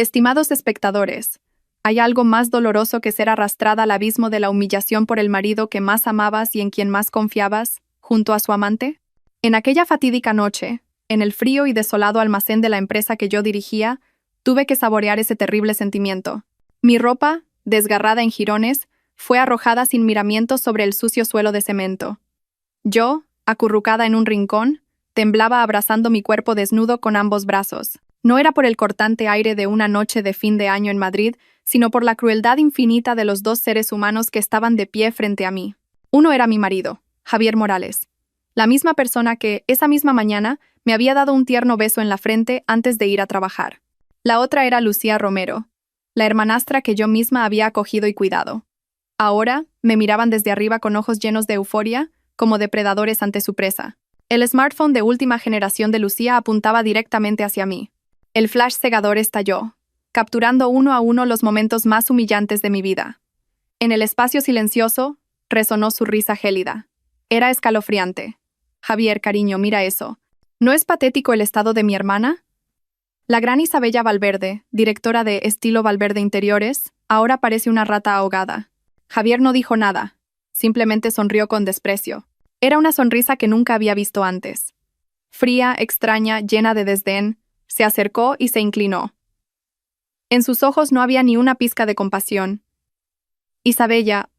Estimados espectadores, ¿hay algo más doloroso que ser arrastrada al abismo de la humillación por el marido que más amabas y en quien más confiabas, junto a su amante? En aquella fatídica noche, en el frío y desolado almacén de la empresa que yo dirigía, tuve que saborear ese terrible sentimiento. Mi ropa, desgarrada en jirones, fue arrojada sin miramientos sobre el sucio suelo de cemento. Yo, acurrucada en un rincón, temblaba abrazando mi cuerpo desnudo con ambos brazos. No era por el cortante aire de una noche de fin de año en Madrid, sino por la crueldad infinita de los dos seres humanos que estaban de pie frente a mí. Uno era mi marido, Javier Morales, la misma persona que, esa misma mañana, me había dado un tierno beso en la frente antes de ir a trabajar. La otra era Lucía Romero, la hermanastra que yo misma había acogido y cuidado. Ahora, me miraban desde arriba con ojos llenos de euforia, como depredadores ante su presa. El smartphone de última generación de Lucía apuntaba directamente hacia mí. El flash cegador estalló, capturando uno a uno los momentos más humillantes de mi vida. En el espacio silencioso, resonó su risa gélida. Era escalofriante. Javier, cariño, mira eso. ¿No es patético el estado de mi hermana? La gran Isabella Valverde, directora de Estilo Valverde Interiores, ahora parece una rata ahogada. Javier no dijo nada, simplemente sonrió con desprecio. Era una sonrisa que nunca había visto antes. Fría, extraña, llena de desdén, se acercó y se inclinó. En sus ojos no había ni una pizca de compasión. Isabella,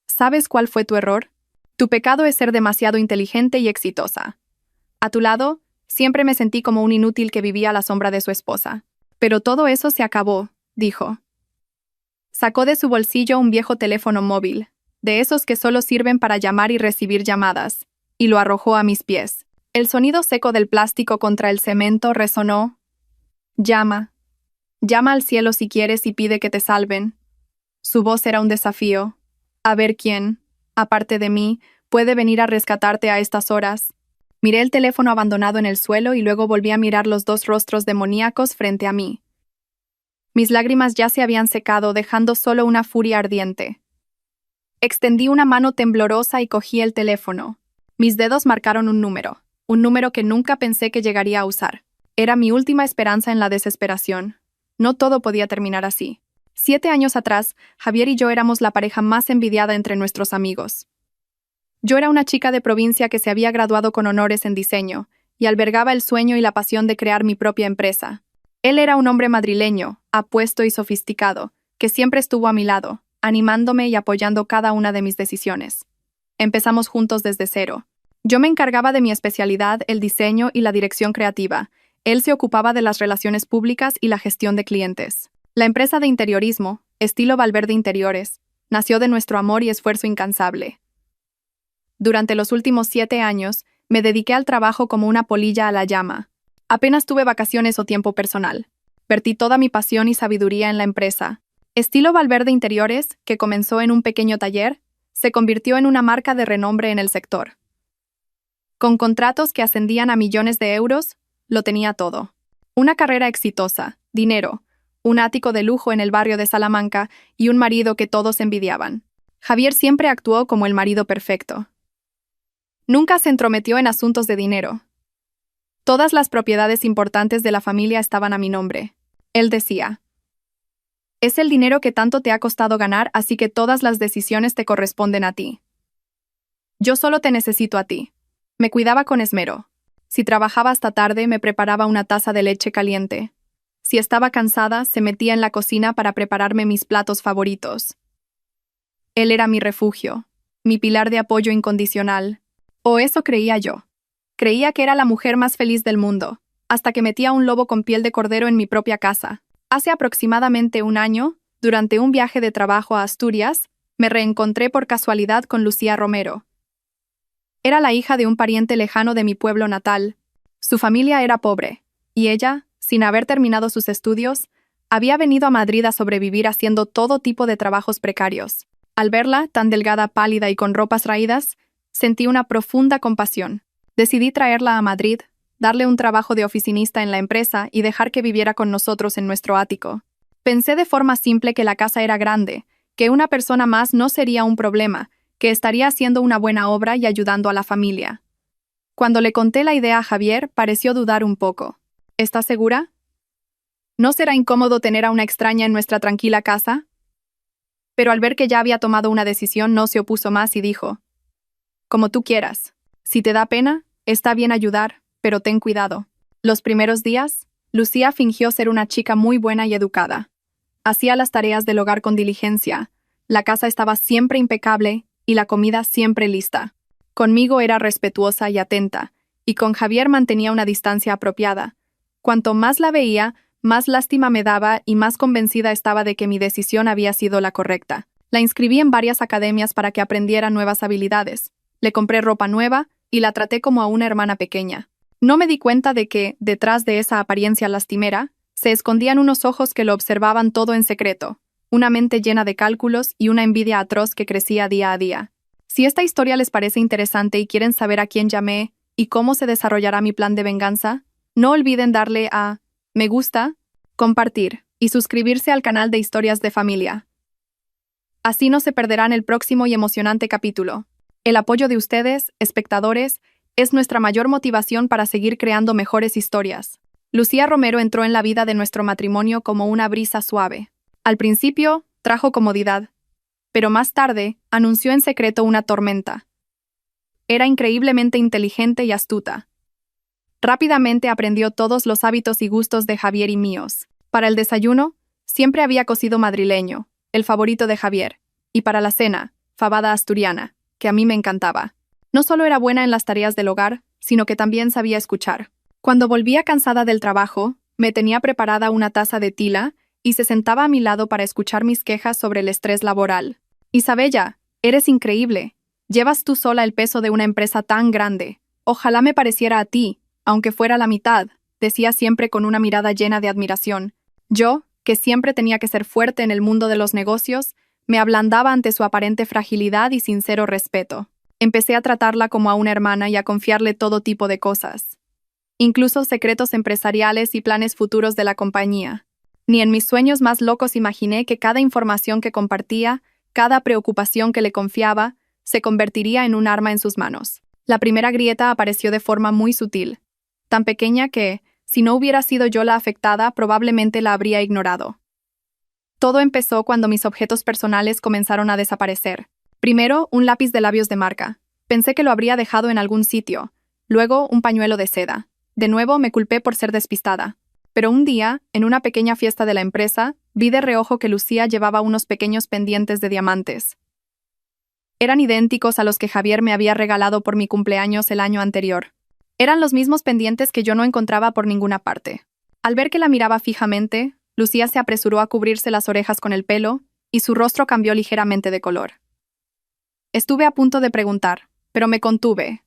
¿sabes cuál fue tu error? Tu pecado es ser demasiado inteligente y exitosa. A tu lado, siempre me sentí como un inútil que vivía a la sombra de su esposa. Pero todo eso se acabó, dijo. Sacó de su bolsillo un viejo teléfono móvil, de esos que solo sirven para llamar y recibir llamadas, y lo arrojó a mis pies. El sonido seco del plástico contra el cemento resonó. Llama. Llama al cielo si quieres y pide que te salven. Su voz era un desafío. A ver quién, aparte de mí, puede venir a rescatarte a estas horas. Miré el teléfono abandonado en el suelo y luego volví a mirar los dos rostros demoníacos frente a mí. Mis lágrimas ya se habían secado, dejando solo una furia ardiente. Extendí una mano temblorosa y cogí el teléfono. Mis dedos marcaron un número que nunca pensé que llegaría a usar. Era mi última esperanza en la desesperación. No todo podía terminar así. 7 años atrás, Javier y yo éramos la pareja más envidiada entre nuestros amigos. Yo era una chica de provincia que se había graduado con honores en diseño, y albergaba el sueño y la pasión de crear mi propia empresa. Él era un hombre madrileño, apuesto y sofisticado, que siempre estuvo a mi lado, animándome y apoyando cada una de mis decisiones. Empezamos juntos desde cero. Yo me encargaba de mi especialidad, el diseño y la dirección creativa. Él se ocupaba de las relaciones públicas y la gestión de clientes. La empresa de interiorismo, Estilo Valverde Interiores, nació de nuestro amor y esfuerzo incansable. Durante los últimos 7 años, me dediqué al trabajo como una polilla a la llama. Apenas tuve vacaciones o tiempo personal. Vertí toda mi pasión y sabiduría en la empresa. Estilo Valverde Interiores, que comenzó en un pequeño taller, se convirtió en una marca de renombre en el sector. Con contratos que ascendían a millones de euros, lo tenía todo. Una carrera exitosa, dinero, un ático de lujo en el barrio de Salamanca y un marido que todos envidiaban. Javier siempre actuó como el marido perfecto. Nunca se entrometió en asuntos de dinero. Todas las propiedades importantes de la familia estaban a mi nombre. Él decía: es el dinero que tanto te ha costado ganar, así que todas las decisiones te corresponden a ti. Yo solo te necesito a ti. Me cuidaba con esmero. Si trabajaba hasta tarde, me preparaba una taza de leche caliente. Si estaba cansada, se metía en la cocina para prepararme mis platos favoritos. Él era mi refugio, mi pilar de apoyo incondicional. O eso creía yo. Creía que era la mujer más feliz del mundo, hasta que metía un lobo con piel de cordero en mi propia casa. Hace aproximadamente un año, durante un viaje de trabajo a Asturias, me reencontré por casualidad con Lucía Romero. Era la hija de un pariente lejano de mi pueblo natal. Su familia era pobre, y ella, sin haber terminado sus estudios, había venido a Madrid a sobrevivir haciendo todo tipo de trabajos precarios. Al verla, tan delgada, pálida y con ropas raídas, sentí una profunda compasión. Decidí traerla a Madrid, darle un trabajo de oficinista en la empresa y dejar que viviera con nosotros en nuestro ático. Pensé de forma simple que la casa era grande, que una persona más no sería un problema, que estaría haciendo una buena obra y ayudando a la familia. Cuando le conté la idea a Javier, pareció dudar un poco. ¿Estás segura? ¿No será incómodo tener a una extraña en nuestra tranquila casa? Pero al ver que ya había tomado una decisión, no se opuso más y dijo: como tú quieras. Si te da pena, está bien ayudar, pero ten cuidado. Los primeros días, Lucía fingió ser una chica muy buena y educada. Hacía las tareas del hogar con diligencia, la casa estaba siempre impecable y la comida siempre lista. Conmigo era respetuosa y atenta, y con Javier mantenía una distancia apropiada. Cuanto más la veía, más lástima me daba y más convencida estaba de que mi decisión había sido la correcta. La inscribí en varias academias para que aprendiera nuevas habilidades. Le compré ropa nueva y la traté como a una hermana pequeña. No me di cuenta de que, detrás de esa apariencia lastimera, se escondían unos ojos que lo observaban todo en secreto, una mente llena de cálculos y una envidia atroz que crecía día a día. Si esta historia les parece interesante y quieren saber a quién llamé y cómo se desarrollará mi plan de venganza, no olviden darle a me gusta, compartir y suscribirse al canal de Historias de Familia. Así no se perderán el próximo y emocionante capítulo. El apoyo de ustedes, espectadores, es nuestra mayor motivación para seguir creando mejores historias. Lucía Romero entró en la vida de nuestro matrimonio como una brisa suave. Al principio, trajo comodidad, pero más tarde, anunció en secreto una tormenta. Era increíblemente inteligente y astuta. Rápidamente aprendió todos los hábitos y gustos de Javier y míos. Para el desayuno, siempre había cocido madrileño, el favorito de Javier, y para la cena, fabada asturiana, que a mí me encantaba. No solo era buena en las tareas del hogar, sino que también sabía escuchar. Cuando volvía cansada del trabajo, me tenía preparada una taza de tila y se sentaba a mi lado para escuchar mis quejas sobre el estrés laboral. Isabella, eres increíble. Llevas tú sola el peso de una empresa tan grande. Ojalá me pareciera a ti, aunque fuera la mitad, decía siempre con una mirada llena de admiración. Yo, que siempre tenía que ser fuerte en el mundo de los negocios, me ablandaba ante su aparente fragilidad y sincero respeto. Empecé a tratarla como a una hermana y a confiarle todo tipo de cosas, incluso secretos empresariales y planes futuros de la compañía. Ni en mis sueños más locos imaginé que cada información que compartía, cada preocupación que le confiaba, se convertiría en un arma en sus manos. La primera grieta apareció de forma muy sutil, tan pequeña que, si no hubiera sido yo la afectada, probablemente la habría ignorado. Todo empezó cuando mis objetos personales comenzaron a desaparecer. Primero, un lápiz de labios de marca. Pensé que lo habría dejado en algún sitio. Luego, un pañuelo de seda. De nuevo, me culpé por ser despistada. Pero un día, en una pequeña fiesta de la empresa, vi de reojo que Lucía llevaba unos pequeños pendientes de diamantes. Eran idénticos a los que Javier me había regalado por mi cumpleaños el año anterior. Eran los mismos pendientes que yo no encontraba por ninguna parte. Al ver que la miraba fijamente, Lucía se apresuró a cubrirse las orejas con el pelo, y su rostro cambió ligeramente de color. Estuve a punto de preguntar, pero me contuve.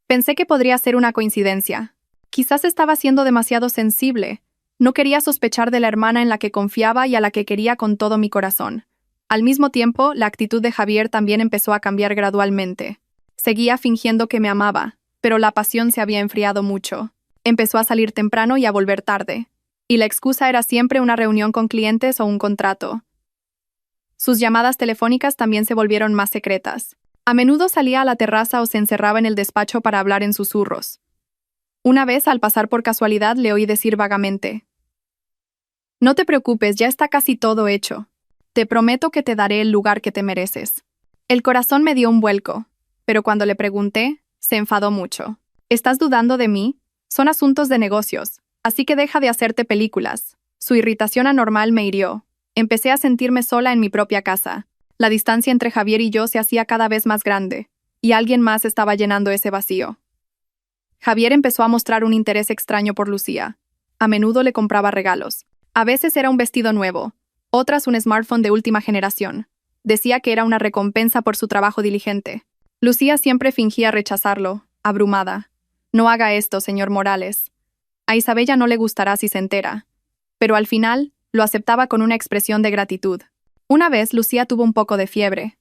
Pensé que podría ser una coincidencia. Quizás estaba siendo demasiado sensible. No quería sospechar de la hermana en la que confiaba y a la que quería con todo mi corazón. Al mismo tiempo, la actitud de Javier también empezó a cambiar gradualmente. Seguía fingiendo que me amaba, pero la pasión se había enfriado mucho. Empezó a salir temprano y a volver tarde. Y la excusa era siempre una reunión con clientes o un contrato. Sus llamadas telefónicas también se volvieron más secretas. A menudo salía a la terraza o se encerraba en el despacho para hablar en susurros. Una vez, al pasar por casualidad, le oí decir vagamente: no te preocupes, ya está casi todo hecho. Te prometo que te daré el lugar que te mereces. El corazón me dio un vuelco, pero cuando le pregunté, se enfadó mucho. ¿Estás dudando de mí? Son asuntos de negocios, así que deja de hacerte películas. Su irritación anormal me hirió. Empecé a sentirme sola en mi propia casa. La distancia entre Javier y yo se hacía cada vez más grande, y alguien más estaba llenando ese vacío. Javier empezó a mostrar un interés extraño por Lucía. A menudo le compraba regalos. A veces era un vestido nuevo, otras un smartphone de última generación. Decía que era una recompensa por su trabajo diligente. Lucía siempre fingía rechazarlo, abrumada. No haga esto, señor Morales. A Isabella no le gustará si se entera. Pero al final, lo aceptaba con una expresión de gratitud. Una vez, Lucía tuvo un poco de fiebre.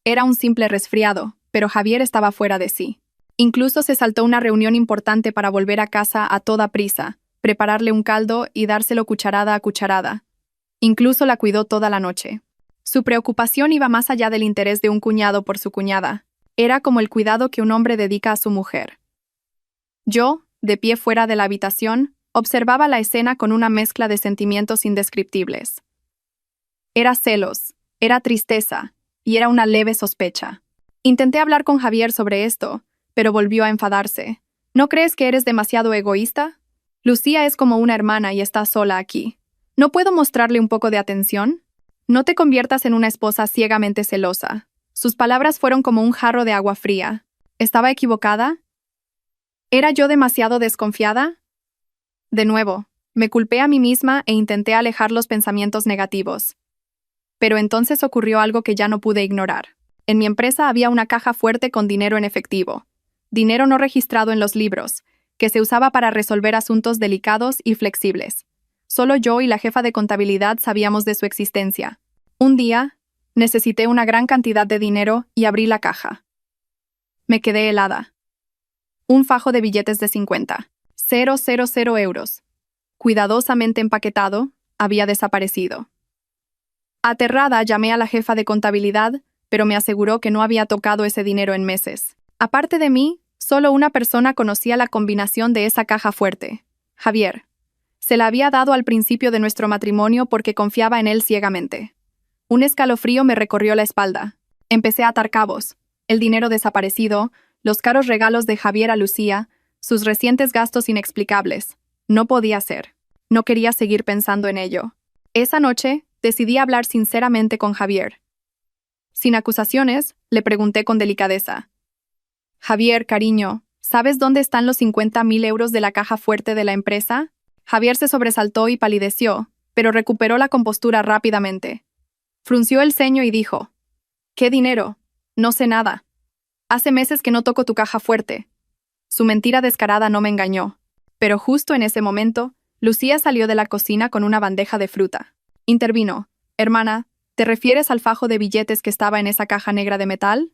Era un simple resfriado, pero Javier estaba fuera de sí. Incluso se saltó una reunión importante para volver a casa a toda prisa, prepararle un caldo y dárselo cucharada a cucharada. Incluso la cuidó toda la noche. Su preocupación iba más allá del interés de un cuñado por su cuñada. Era como el cuidado que un hombre dedica a su mujer. Yo, de pie fuera de la habitación, Observaba la escena con una mezcla de sentimientos indescriptibles. Era celos, era tristeza, y era una leve sospecha. Intenté hablar con Javier sobre esto, pero volvió a enfadarse. ¿No crees que eres demasiado egoísta? Lucía es como una hermana y está sola aquí. ¿No puedo mostrarle un poco de atención? No te conviertas en una esposa ciegamente celosa. Sus palabras fueron como un jarro de agua fría. ¿Estaba equivocada? ¿Era yo demasiado desconfiada? De nuevo, me culpé a mí misma e intenté alejar los pensamientos negativos. Pero entonces ocurrió algo que ya no pude ignorar. En mi empresa había una caja fuerte con dinero en efectivo. Dinero no registrado en los libros, que se usaba para resolver asuntos delicados y flexibles. Solo yo y la jefa de contabilidad sabíamos de su existencia. Un día, necesité una gran cantidad de dinero y abrí la caja. Me quedé helada. Un fajo de billetes de 50. 000 euros. Cuidadosamente empaquetado, había desaparecido. Aterrada, llamé a la jefa de contabilidad, pero me aseguró que no había tocado ese dinero en meses. Aparte de mí, solo una persona conocía la combinación de esa caja fuerte: Javier. Se la había dado al principio de nuestro matrimonio porque confiaba en él ciegamente. Un escalofrío me recorrió la espalda. Empecé a atar cabos. El dinero desaparecido, los caros regalos de Javier a Lucía, sus recientes gastos inexplicables. No podía ser. No quería seguir pensando en ello. Esa noche, decidí hablar sinceramente con Javier. Sin acusaciones, le pregunté con delicadeza. Javier, cariño, ¿sabes dónde están los 50.000 euros de la caja fuerte de la empresa? Javier se sobresaltó y palideció, pero recuperó la compostura rápidamente. Frunció el ceño y dijo: ¿Qué dinero? No sé nada. Hace meses que no toco tu caja fuerte. Su mentira descarada no me engañó. Pero justo en ese momento, Lucía salió de la cocina con una bandeja de fruta. Intervino. Hermana, ¿te refieres al fajo de billetes que estaba en esa caja negra de metal?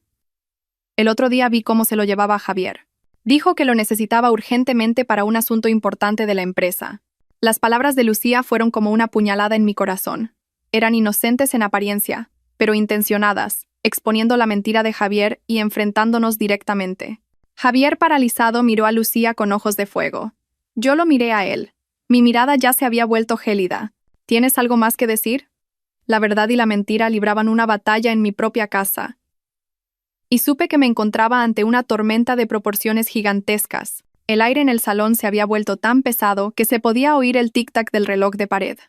El otro día vi cómo se lo llevaba a Javier. Dijo que lo necesitaba urgentemente para un asunto importante de la empresa. Las palabras de Lucía fueron como una puñalada en mi corazón. Eran inocentes en apariencia, pero intencionadas, exponiendo la mentira de Javier y enfrentándonos directamente. Javier, paralizado, miró a Lucía con ojos de fuego. Yo lo miré a él. Mi mirada ya se había vuelto gélida. ¿Tienes algo más que decir? La verdad y la mentira libraban una batalla en mi propia casa. Y supe que me encontraba ante una tormenta de proporciones gigantescas. El aire en el salón se había vuelto tan pesado que se podía oír el tic-tac del reloj de pared.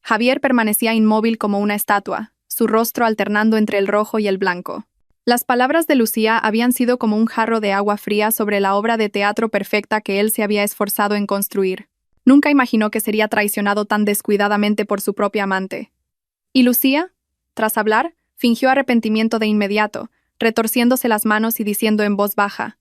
Javier permanecía inmóvil como una estatua, su rostro alternando entre el rojo y el blanco. Las palabras de Lucía habían sido como un jarro de agua fría sobre la obra de teatro perfecta que él se había esforzado en construir. Nunca imaginó que sería traicionado tan descuidadamente por su propia amante. ¿Y Lucía? Tras hablar, fingió arrepentimiento de inmediato, retorciéndose las manos y diciendo en voz baja: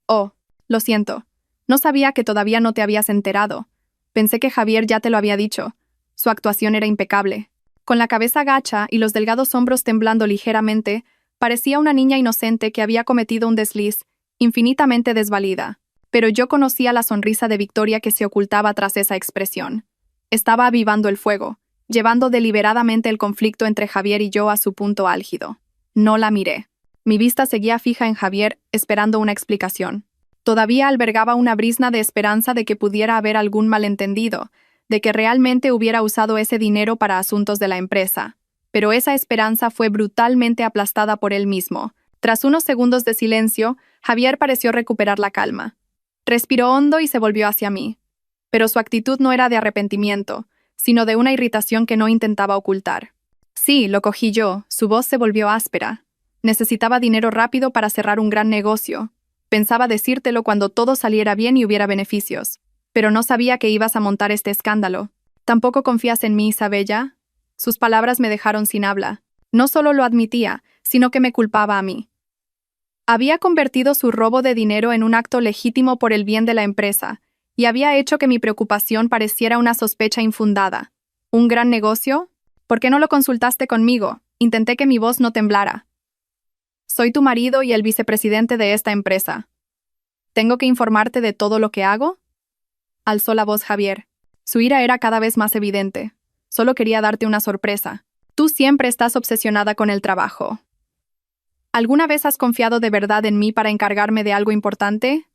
«Oh, lo siento. No sabía que todavía no te habías enterado. Pensé que Javier ya te lo había dicho. Su actuación era impecable». Con la cabeza gacha y los delgados hombros temblando ligeramente, parecía una niña inocente que había cometido un desliz, infinitamente desvalida. Pero yo conocía la sonrisa de victoria que se ocultaba tras esa expresión. Estaba avivando el fuego, llevando deliberadamente el conflicto entre Javier y yo a su punto álgido. No la miré. Mi vista seguía fija en Javier, esperando una explicación. Todavía albergaba una brizna de esperanza de que pudiera haber algún malentendido, de que realmente hubiera usado ese dinero para asuntos de la empresa. Pero esa esperanza fue brutalmente aplastada por él mismo. Tras unos segundos de silencio, Javier pareció recuperar la calma. Respiró hondo y se volvió hacia mí. Pero su actitud no era de arrepentimiento, sino de una irritación que no intentaba ocultar. Sí, lo cogí yo, su voz se volvió áspera. Necesitaba dinero rápido para cerrar un gran negocio. Pensaba decírtelo cuando todo saliera bien y hubiera beneficios. Pero no sabía que ibas a montar este escándalo. ¿Tampoco confías en mí, Isabella? Sus palabras me dejaron sin habla. No solo lo admitía, sino que me culpaba a mí. Había convertido su robo de dinero en un acto legítimo por el bien de la empresa, y había hecho que mi preocupación pareciera una sospecha infundada. ¿Un gran negocio? ¿Por qué no lo consultaste conmigo? Intenté que mi voz no temblara. Soy tu marido y el vicepresidente de esta empresa. ¿Tengo que informarte de todo lo que hago? Alzó la voz Javier. Su ira era cada vez más evidente. Solo quería darte una sorpresa. Tú siempre estás obsesionada con el trabajo. ¿Alguna vez has confiado de verdad en mí para encargarme de algo importante?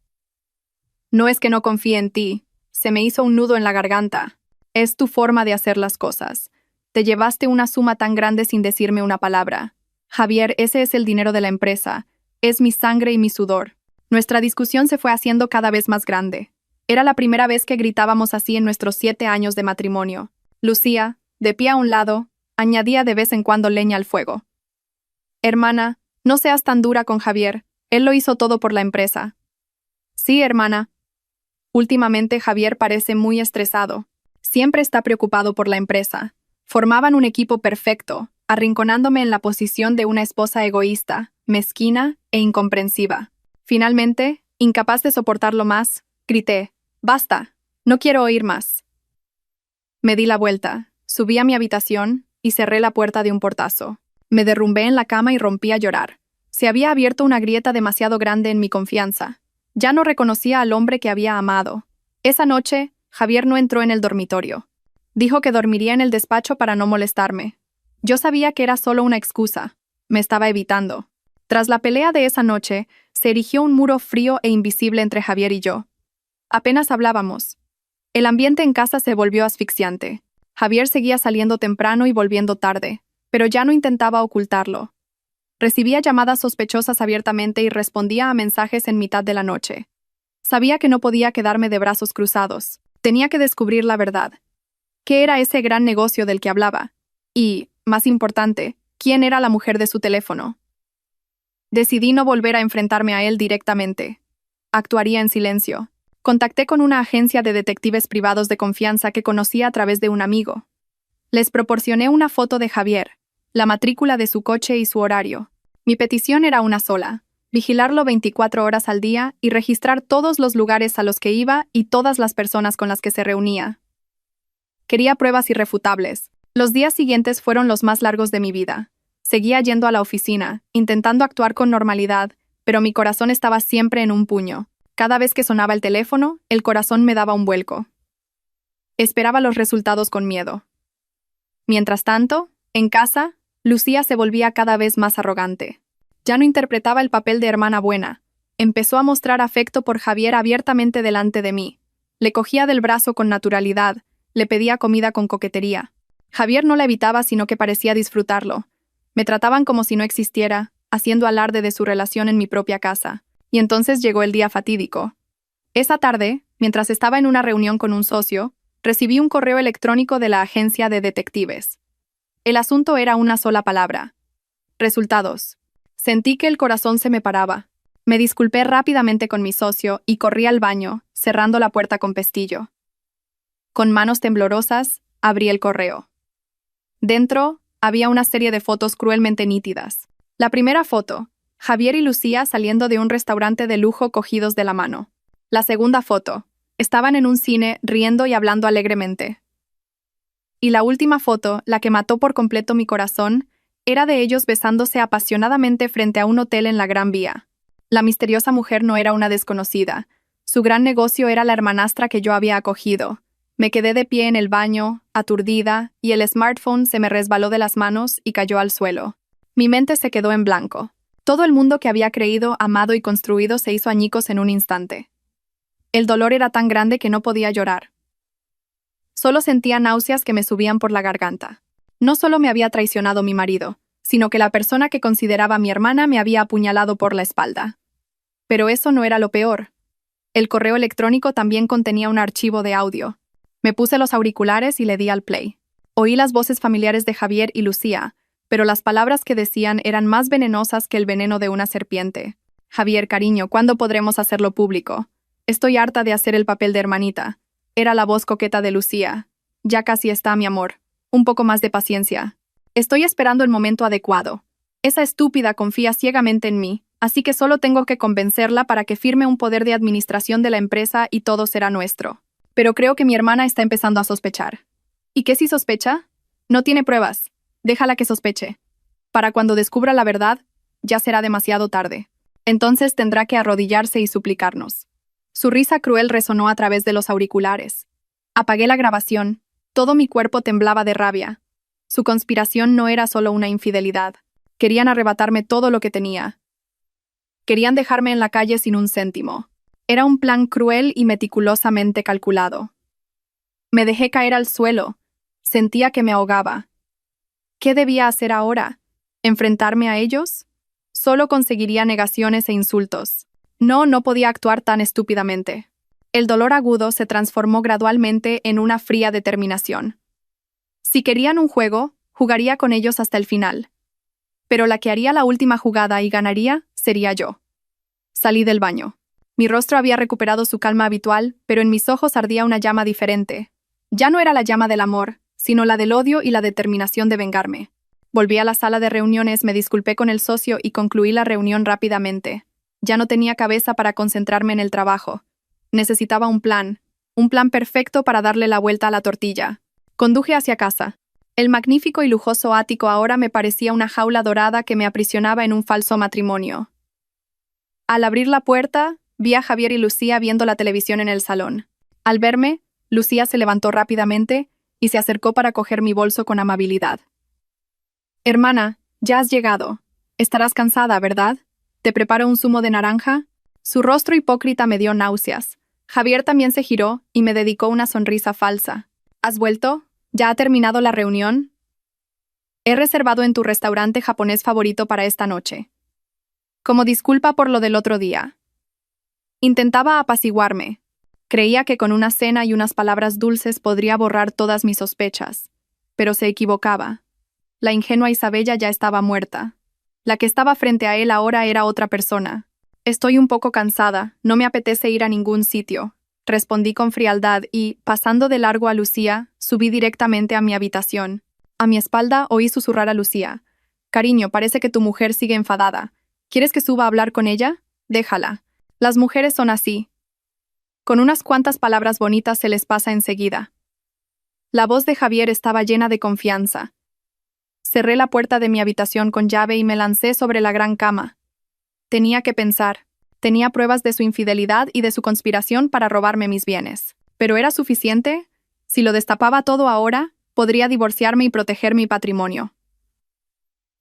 No es que no confíe en ti, Se me hizo un nudo en la garganta. Es tu forma de hacer las cosas. Te llevaste una suma tan grande sin decirme una palabra. Javier, ese es el dinero de la empresa. Es mi sangre y mi sudor. Nuestra discusión se fue haciendo cada vez más grande. Era la primera vez que gritábamos así en nuestros 7 años de matrimonio. Lucía, de pie a un lado, añadía de vez en cuando leña al fuego. Hermana, no seas tan dura con Javier. Él lo hizo todo por la empresa. Sí, hermana. Últimamente Javier parece muy estresado. Siempre está preocupado por la empresa. Formaban un equipo perfecto, arrinconándome en la posición de una esposa egoísta, mezquina e incomprensiva. Finalmente, incapaz de soportarlo más, grité: «¡Basta! No quiero oír más». Me di la vuelta, subí a mi habitación y cerré la puerta de un portazo. Me derrumbé en la cama y rompí a llorar. Se había abierto una grieta demasiado grande en mi confianza. Ya no reconocía al hombre que había amado. Esa noche, Javier no entró en el dormitorio. Dijo que dormiría en el despacho para no molestarme. Yo sabía que era solo una excusa. Me estaba evitando. Tras la pelea de esa noche, se erigió un muro frío e invisible entre Javier y yo. Apenas hablábamos. El ambiente en casa se volvió asfixiante. Javier seguía saliendo temprano y volviendo tarde, pero ya no intentaba ocultarlo. Recibía llamadas sospechosas abiertamente y respondía a mensajes en mitad de la noche. Sabía que no podía quedarme de brazos cruzados. Tenía que descubrir la verdad. ¿Qué era ese gran negocio del que hablaba? Y, más importante, ¿quién era la mujer de su teléfono? Decidí no volver a enfrentarme a él directamente. Actuaría en silencio. Contacté con una agencia de detectives privados de confianza que conocía a través de un amigo. Les proporcioné una foto de Javier, la matrícula de su coche y su horario. Mi petición era una sola: vigilarlo 24 horas al día y registrar todos los lugares a los que iba y todas las personas con las que se reunía. Quería pruebas irrefutables. Los días siguientes fueron los más largos de mi vida. Seguía yendo a la oficina, intentando actuar con normalidad, pero mi corazón estaba siempre en un puño. Cada vez que sonaba el teléfono, el corazón me daba un vuelco. Esperaba los resultados con miedo. Mientras tanto, en casa, Lucía se volvía cada vez más arrogante. Ya no interpretaba el papel de hermana buena. Empezó a mostrar afecto por Javier abiertamente delante de mí. Le cogía del brazo con naturalidad, le pedía comida con coquetería. Javier no la evitaba, sino que parecía disfrutarlo. Me trataban como si no existiera, haciendo alarde de su relación en mi propia casa. Y entonces llegó el día fatídico. Esa tarde, mientras estaba en una reunión con un socio, recibí un correo electrónico de la agencia de detectives. El asunto era una sola palabra: resultados. Sentí que el corazón se me paraba. Me disculpé rápidamente con mi socio y corrí al baño, cerrando la puerta con pestillo. Con manos temblorosas, abrí el correo. Dentro, había una serie de fotos cruelmente nítidas. La primera foto: Javier y Lucía saliendo de un restaurante de lujo cogidos de la mano. La segunda foto: estaban en un cine riendo y hablando alegremente. Y la última foto, la que mató por completo mi corazón, era de ellos besándose apasionadamente frente a un hotel en la Gran Vía. La misteriosa mujer no era una desconocida. Su gran negocio era la hermanastra que yo había acogido. Me quedé de pie en el baño, aturdida, y el smartphone se me resbaló de las manos y cayó al suelo. Mi mente se quedó en blanco. Todo el mundo que había creído, amado y construido se hizo añicos en un instante. El dolor era tan grande que no podía llorar. Solo sentía náuseas que me subían por la garganta. No solo me había traicionado mi marido, sino que la persona que consideraba mi hermana me había apuñalado por la espalda. Pero eso no era lo peor. El correo electrónico también contenía un archivo de audio. Me puse los auriculares y le di al play. Oí las voces familiares de Javier y Lucía, pero las palabras que decían eran más venenosas que el veneno de una serpiente. Javier, cariño, ¿cuándo podremos hacerlo público? Estoy harta de hacer el papel de hermanita. Era la voz coqueta de Lucía. Ya casi está, mi amor. Un poco más de paciencia. Estoy esperando el momento adecuado. Esa estúpida confía ciegamente en mí, así que solo tengo que convencerla para que firme un poder de administración de la empresa y todo será nuestro. Pero creo que mi hermana está empezando a sospechar. ¿Y qué si sospecha? No tiene pruebas. Déjala que sospeche. Para cuando descubra la verdad, ya será demasiado tarde. Entonces tendrá que arrodillarse y suplicarnos. Su risa cruel resonó a través de los auriculares. Apagué la grabación. Todo mi cuerpo temblaba de rabia. Su conspiración no era solo una infidelidad. Querían arrebatarme todo lo que tenía. Querían dejarme en la calle sin un céntimo. Era un plan cruel y meticulosamente calculado. Me dejé caer al suelo. Sentía que me ahogaba. ¿Qué debía hacer ahora? ¿Enfrentarme a ellos? Solo conseguiría negaciones e insultos. No podía actuar tan estúpidamente. El dolor agudo se transformó gradualmente en una fría determinación. Si querían un juego, jugaría con ellos hasta el final. Pero la que haría la última jugada y ganaría sería yo. Salí del baño. Mi rostro había recuperado su calma habitual, pero en mis ojos ardía una llama diferente. Ya no era la llama del amor, sino la del odio y la determinación de vengarme. Volví a la sala de reuniones, me disculpé con el socio y concluí la reunión rápidamente. Ya no tenía cabeza para concentrarme en el trabajo. Necesitaba un plan perfecto para darle la vuelta a la tortilla. Conduje hacia casa. El magnífico y lujoso ático ahora me parecía una jaula dorada que me aprisionaba en un falso matrimonio. Al abrir la puerta, vi a Javier y Lucía viendo la televisión en el salón. Al verme, Lucía se levantó rápidamente y se acercó para coger mi bolso con amabilidad. «Hermana, ya has llegado. Estarás cansada, ¿verdad? ¿Te preparo un zumo de naranja?» Su rostro hipócrita me dio náuseas. Javier también se giró y me dedicó una sonrisa falsa. «¿Has vuelto? ¿Ya ha terminado la reunión? He reservado en tu restaurante japonés favorito para esta noche. Como disculpa por lo del otro día». Intentaba apaciguarme. Creía que con una cena y unas palabras dulces podría borrar todas mis sospechas. Pero se equivocaba. La ingenua Isabella ya estaba muerta. La que estaba frente a él ahora era otra persona. «Estoy un poco cansada, no me apetece ir a ningún sitio», respondí con frialdad y, pasando de largo a Lucía, subí directamente a mi habitación. A mi espalda oí susurrar a Lucía. «Cariño, parece que tu mujer sigue enfadada. ¿Quieres que suba a hablar con ella? Déjala. Las mujeres son así. Con unas cuantas palabras bonitas se les pasa enseguida». La voz de Javier estaba llena de confianza. Cerré la puerta de mi habitación con llave y me lancé sobre la gran cama. Tenía que pensar. Tenía pruebas de su infidelidad y de su conspiración para robarme mis bienes. ¿Pero era suficiente? Si lo destapaba todo ahora, podría divorciarme y proteger mi patrimonio.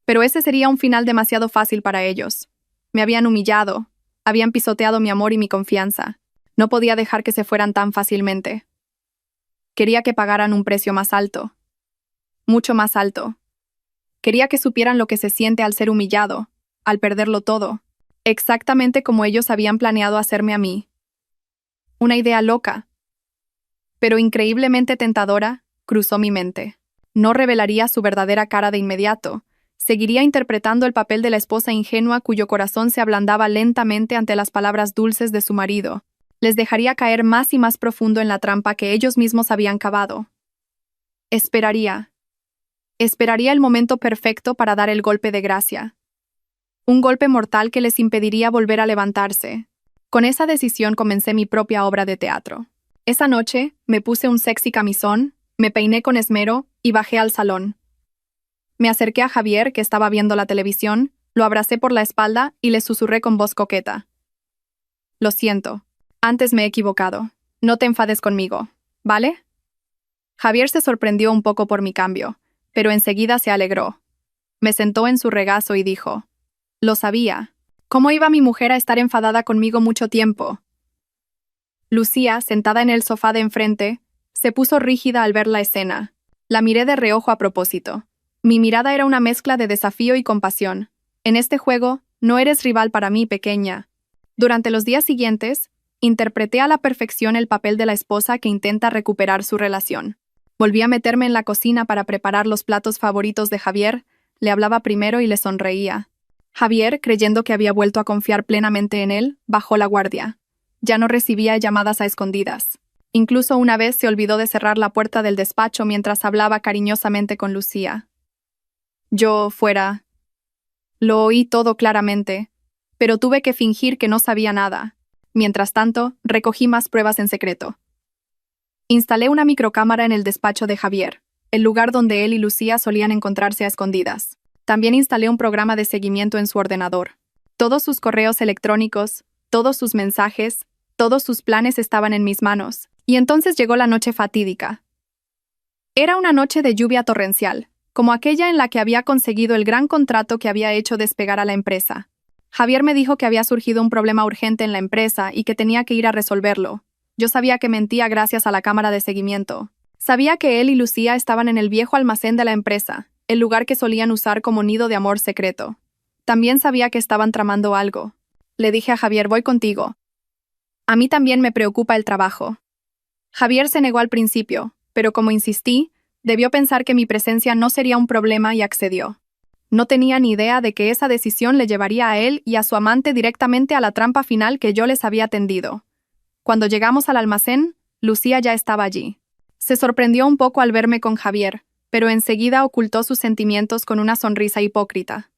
Pero ese sería un final demasiado fácil para ellos. Me habían humillado, habían pisoteado mi amor y mi confianza. No podía dejar que se fueran tan fácilmente. Quería que pagaran un precio más alto. Mucho más alto. Quería que supieran lo que se siente al ser humillado, al perderlo todo, exactamente como ellos habían planeado hacerme a mí. Una idea loca, pero increíblemente tentadora, cruzó mi mente. No revelaría su verdadera cara de inmediato. Seguiría interpretando el papel de la esposa ingenua cuyo corazón se ablandaba lentamente ante las palabras dulces de su marido. Les dejaría caer más y más profundo en la trampa que ellos mismos habían cavado. Esperaría el momento perfecto para dar el golpe de gracia. Un golpe mortal que les impediría volver a levantarse. Con esa decisión comencé mi propia obra de teatro. Esa noche, me puse un sexy camisón, me peiné con esmero y bajé al salón. Me acerqué a Javier, que estaba viendo la televisión, lo abracé por la espalda y le susurré con voz coqueta. «Lo siento, antes me he equivocado. No te enfades conmigo, ¿vale?» Javier se sorprendió un poco por mi cambio, pero enseguida se alegró. Me sentó en su regazo y dijo: «Lo sabía. ¿Cómo iba mi mujer a estar enfadada conmigo mucho tiempo?» Lucía, sentada en el sofá de enfrente, se puso rígida al ver la escena. La miré de reojo a propósito. Mi mirada era una mezcla de desafío y compasión. «En este juego, no eres rival para mí, pequeña». Durante los días siguientes, interpreté a la perfección el papel de la esposa que intenta recuperar su relación. Volví a meterme en la cocina para preparar los platos favoritos de Javier, le hablaba primero y le sonreía. Javier, creyendo que había vuelto a confiar plenamente en él, bajó la guardia. Ya no recibía llamadas a escondidas. Incluso una vez se olvidó de cerrar la puerta del despacho mientras hablaba cariñosamente con Lucía. Yo, fuera. Lo oí todo claramente, pero tuve que fingir que no sabía nada. Mientras tanto, recogí más pruebas en secreto. Instalé una microcámara en el despacho de Javier, el lugar donde él y Lucía solían encontrarse a escondidas. También instalé un programa de seguimiento en su ordenador. Todos sus correos electrónicos, todos sus mensajes, todos sus planes estaban en mis manos. Y entonces llegó la noche fatídica. Era una noche de lluvia torrencial, como aquella en la que había conseguido el gran contrato que había hecho despegar a la empresa. Javier me dijo que había surgido un problema urgente en la empresa y que tenía que ir a resolverlo. Yo sabía que mentía gracias a la cámara de seguimiento. Sabía que él y Lucía estaban en el viejo almacén de la empresa, el lugar que solían usar como nido de amor secreto. También sabía que estaban tramando algo. Le dije a Javier, voy contigo. A mí también me preocupa el trabajo. Javier se negó al principio, pero como insistí, debió pensar que mi presencia no sería un problema y accedió. No tenía ni idea de que esa decisión le llevaría a él y a su amante directamente a la trampa final que yo les había tendido. Cuando llegamos al almacén, Lucía ya estaba allí. Se sorprendió un poco al verme con Javier, pero enseguida ocultó sus sentimientos con una sonrisa hipócrita.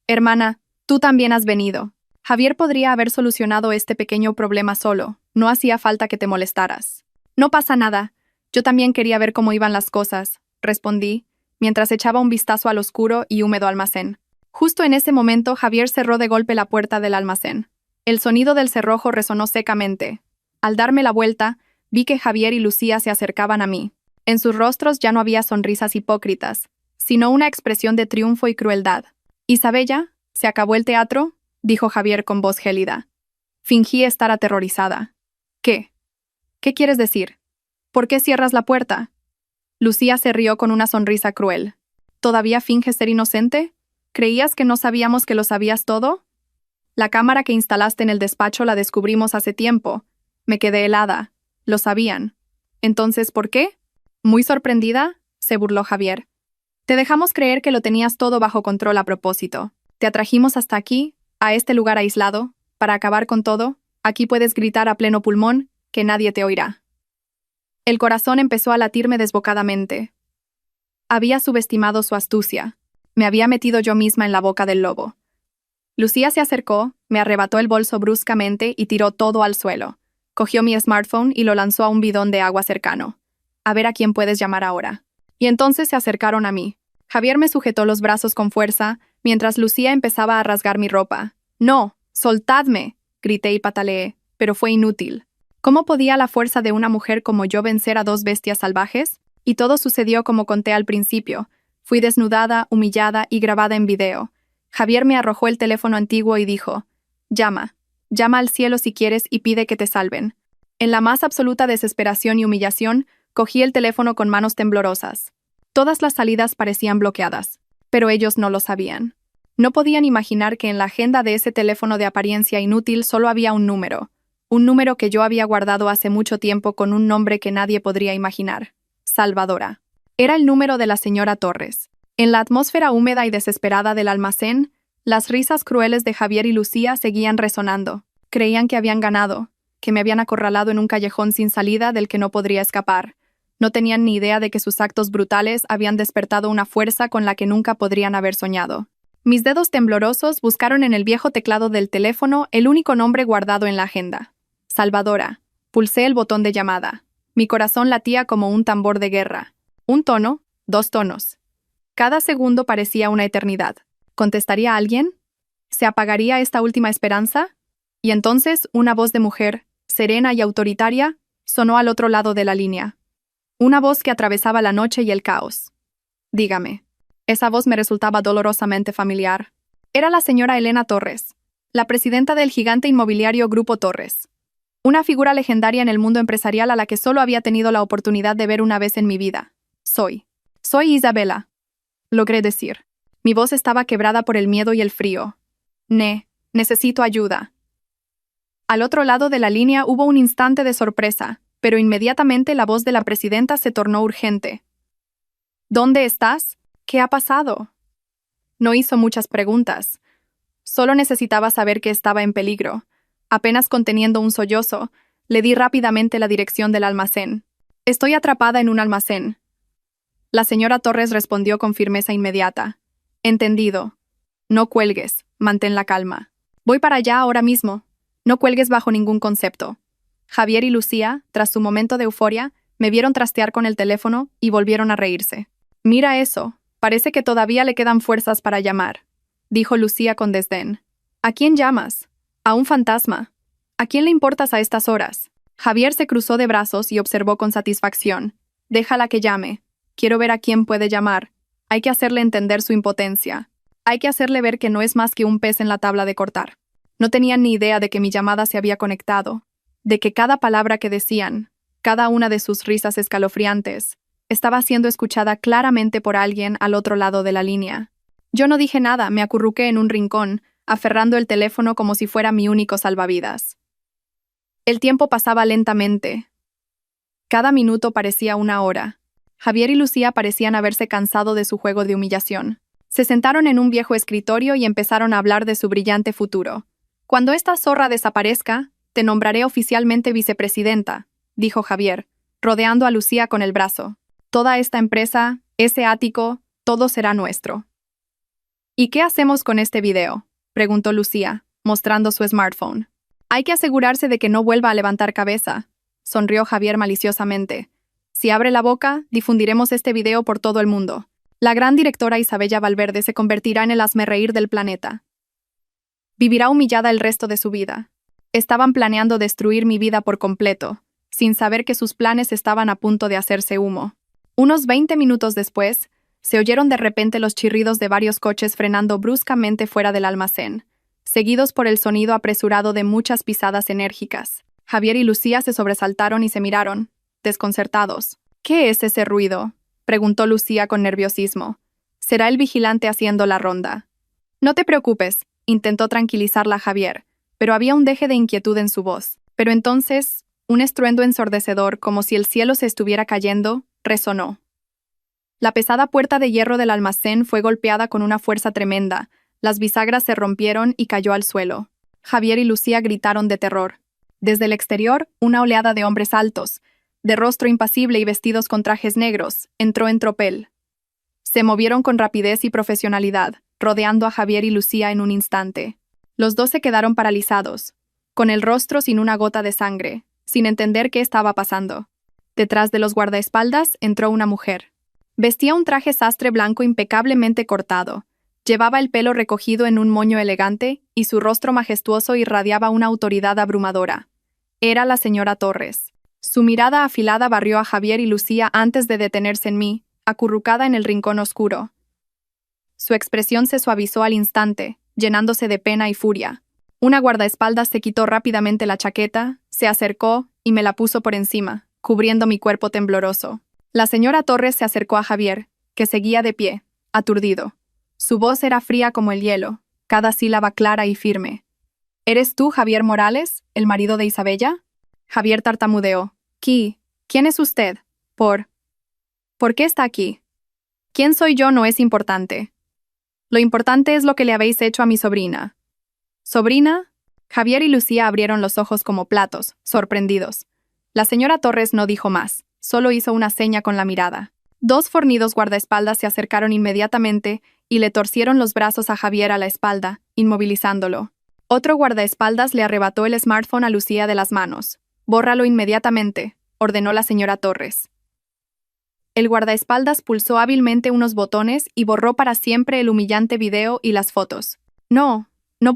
Hermana, tú también has venido. Javier podría haber solucionado este pequeño problema solo, no hacía falta que te molestaras. No pasa nada, yo también quería ver cómo iban las cosas, respondí, mientras echaba un vistazo al oscuro y húmedo almacén. Justo en ese momento Javier cerró de golpe la puerta del almacén. El sonido del cerrojo resonó secamente. Al darme la vuelta, vi que Javier y Lucía se acercaban a mí. En sus rostros ya no había sonrisas hipócritas, sino una expresión de triunfo y crueldad. «Isabella, ¿se acabó el teatro?», dijo Javier con voz gélida. Fingí estar aterrorizada. «¿Qué? ¿Qué quieres decir? ¿Por qué cierras la puerta?». Lucía se rió con una sonrisa cruel. «¿Todavía finges ser inocente? ¿Creías que no sabíamos que lo sabías todo? La cámara que instalaste en el despacho la descubrimos hace tiempo. Me quedé helada. Lo sabían. Entonces, ¿por qué?». Muy sorprendida, se burló Javier. «Te dejamos creer que lo tenías todo bajo control a propósito. Te atrajimos hasta aquí, a este lugar aislado, para acabar con todo. Aquí puedes gritar a pleno pulmón, que nadie te oirá». El corazón empezó a latirme desbocadamente. Había subestimado su astucia. Me había metido yo misma en la boca del lobo. Lucía se acercó, me arrebató el bolso bruscamente y tiró todo al suelo. Cogió mi smartphone y lo lanzó a un bidón de agua cercano. «A ver a quién puedes llamar ahora». Y entonces se acercaron a mí. Javier me sujetó los brazos con fuerza, mientras Lucía empezaba a rasgar mi ropa. «¡No! ¡Soltadme!», grité y pataleé, pero fue inútil. ¿Cómo podía la fuerza de una mujer como yo vencer a dos bestias salvajes? Y todo sucedió como conté al principio. Fui desnudada, humillada y grabada en video. Javier me arrojó el teléfono antiguo y dijo: «Llama. Llama al cielo si quieres y pide que te salven». En la más absoluta desesperación y humillación, cogí el teléfono con manos temblorosas. Todas las salidas parecían bloqueadas, pero ellos no lo sabían. No podían imaginar que en la agenda de ese teléfono de apariencia inútil solo había un número que yo había guardado hace mucho tiempo con un nombre que nadie podría imaginar: Salvadora. Era el número de la señora Torres. En la atmósfera húmeda y desesperada del almacén, las risas crueles de Javier y Lucía seguían resonando. Creían que habían ganado, que me habían acorralado en un callejón sin salida del que no podría escapar. No tenían ni idea de que sus actos brutales habían despertado una fuerza con la que nunca podrían haber soñado. Mis dedos temblorosos buscaron en el viejo teclado del teléfono el único nombre guardado en la agenda: Salvadora. Pulsé el botón de llamada. Mi corazón latía como un tambor de guerra. Un tono, 2 tonos. Cada segundo parecía una eternidad. ¿Contestaría alguien? ¿Se apagaría esta última esperanza? Y entonces una voz de mujer, serena y autoritaria, sonó al otro lado de la línea. Una voz que atravesaba la noche y el caos. Dígame. Esa voz me resultaba dolorosamente familiar. Era la señora Elena Torres, la presidenta del gigante inmobiliario Grupo Torres. Una figura legendaria en el mundo empresarial a la que solo había tenido la oportunidad de ver una vez en mi vida. Soy Isabela. Logré decir. Mi voz estaba quebrada por el miedo y el frío. Necesito ayuda. Al otro lado de la línea hubo un instante de sorpresa, pero inmediatamente la voz de la presidenta se tornó urgente. ¿Dónde estás? ¿Qué ha pasado? No hizo muchas preguntas. Solo necesitaba saber que estaba en peligro. Apenas conteniendo un sollozo, le di rápidamente la dirección del almacén. «Estoy atrapada en un almacén». La señora Torres respondió con firmeza inmediata. «Entendido. No cuelgues, mantén la calma. Voy para allá ahora mismo. No cuelgues bajo ningún concepto». Javier y Lucía, tras su momento de euforia, me vieron trastear con el teléfono y volvieron a reírse. «Mira eso, parece que todavía le quedan fuerzas para llamar», dijo Lucía con desdén. «¿A quién llamas? ¿A un fantasma? ¿A quién le importas a estas horas?». Javier se cruzó de brazos y observó con satisfacción. «Déjala que llame. Quiero ver a quién puede llamar. Hay que hacerle entender su impotencia». Hay que hacerle ver que no es más que un pez en la tabla de cortar. No tenían ni idea de que mi llamada se había conectado, de que cada palabra que decían, cada una de sus risas escalofriantes, estaba siendo escuchada claramente por alguien al otro lado de la línea. Yo no dije nada, me acurruqué en un rincón, aferrando el teléfono como si fuera mi único salvavidas. El tiempo pasaba lentamente. Cada minuto parecía una hora. Javier y Lucía parecían haberse cansado de su juego de humillación. Se sentaron en un viejo escritorio y empezaron a hablar de su brillante futuro. Cuando esta zorra desaparezca, te nombraré oficialmente vicepresidenta, dijo Javier, rodeando a Lucía con el brazo. Toda esta empresa, ese ático, todo será nuestro. ¿Y qué hacemos con este video?, preguntó Lucía, mostrando su smartphone. Hay que asegurarse de que no vuelva a levantar cabeza, sonrió Javier maliciosamente. Si abre la boca, difundiremos este video por todo el mundo. La gran directora Isabella Valverde se convertirá en el hazmerreír del planeta. Vivirá humillada el resto de su vida. Estaban planeando destruir mi vida por completo, sin saber que sus planes estaban a punto de hacerse humo. Unos 20 minutos después, se oyeron de repente los chirridos de varios coches frenando bruscamente fuera del almacén, seguidos por el sonido apresurado de muchas pisadas enérgicas. Javier y Lucía se sobresaltaron y se miraron, desconcertados. ¿Qué es ese ruido?, preguntó Lucía con nerviosismo. Será el vigilante haciendo la ronda. No te preocupes, intentó tranquilizarla Javier, pero había un deje de inquietud en su voz. Pero entonces, un estruendo ensordecedor, como si el cielo se estuviera cayendo, resonó. La pesada puerta de hierro del almacén fue golpeada con una fuerza tremenda, las bisagras se rompieron y cayó al suelo. Javier y Lucía gritaron de terror. Desde el exterior, una oleada de hombres altos, de rostro impasible y vestidos con trajes negros, entró en tropel. Se movieron con rapidez y profesionalidad, rodeando a Javier y Lucía en un instante. Los dos se quedaron paralizados, con el rostro sin una gota de sangre, sin entender qué estaba pasando. Detrás de los guardaespaldas entró una mujer. Vestía un traje sastre blanco impecablemente cortado. Llevaba el pelo recogido en un moño elegante y su rostro majestuoso irradiaba una autoridad abrumadora. Era la señora Torres. Su mirada afilada barrió a Javier y Lucía antes de detenerse en mí, acurrucada en el rincón oscuro. Su expresión se suavizó al instante, llenándose de pena y furia. Una guardaespaldas se quitó rápidamente la chaqueta, se acercó y me la puso por encima, cubriendo mi cuerpo tembloroso. La señora Torres se acercó a Javier, que seguía de pie, aturdido. Su voz era fría como el hielo, cada sílaba clara y firme. ¿Eres tú, Javier Morales, el marido de Isabella? Javier tartamudeó. ¿Quién es usted? ¿Por qué está aquí? ¿Quién soy yo no es importante? Lo importante es lo que le habéis hecho a mi sobrina. ¿Sobrina? Javier y Lucía abrieron los ojos como platos, sorprendidos. La señora Torres no dijo más, solo hizo una seña con la mirada. Dos fornidos guardaespaldas se acercaron inmediatamente y le torcieron los brazos a Javier a la espalda, inmovilizándolo. Otro guardaespaldas le arrebató el smartphone a Lucía de las manos. «Bórralo inmediatamente», ordenó la señora Torres. El guardaespaldas pulsó hábilmente unos botones y borró para siempre el humillante video y las fotos. No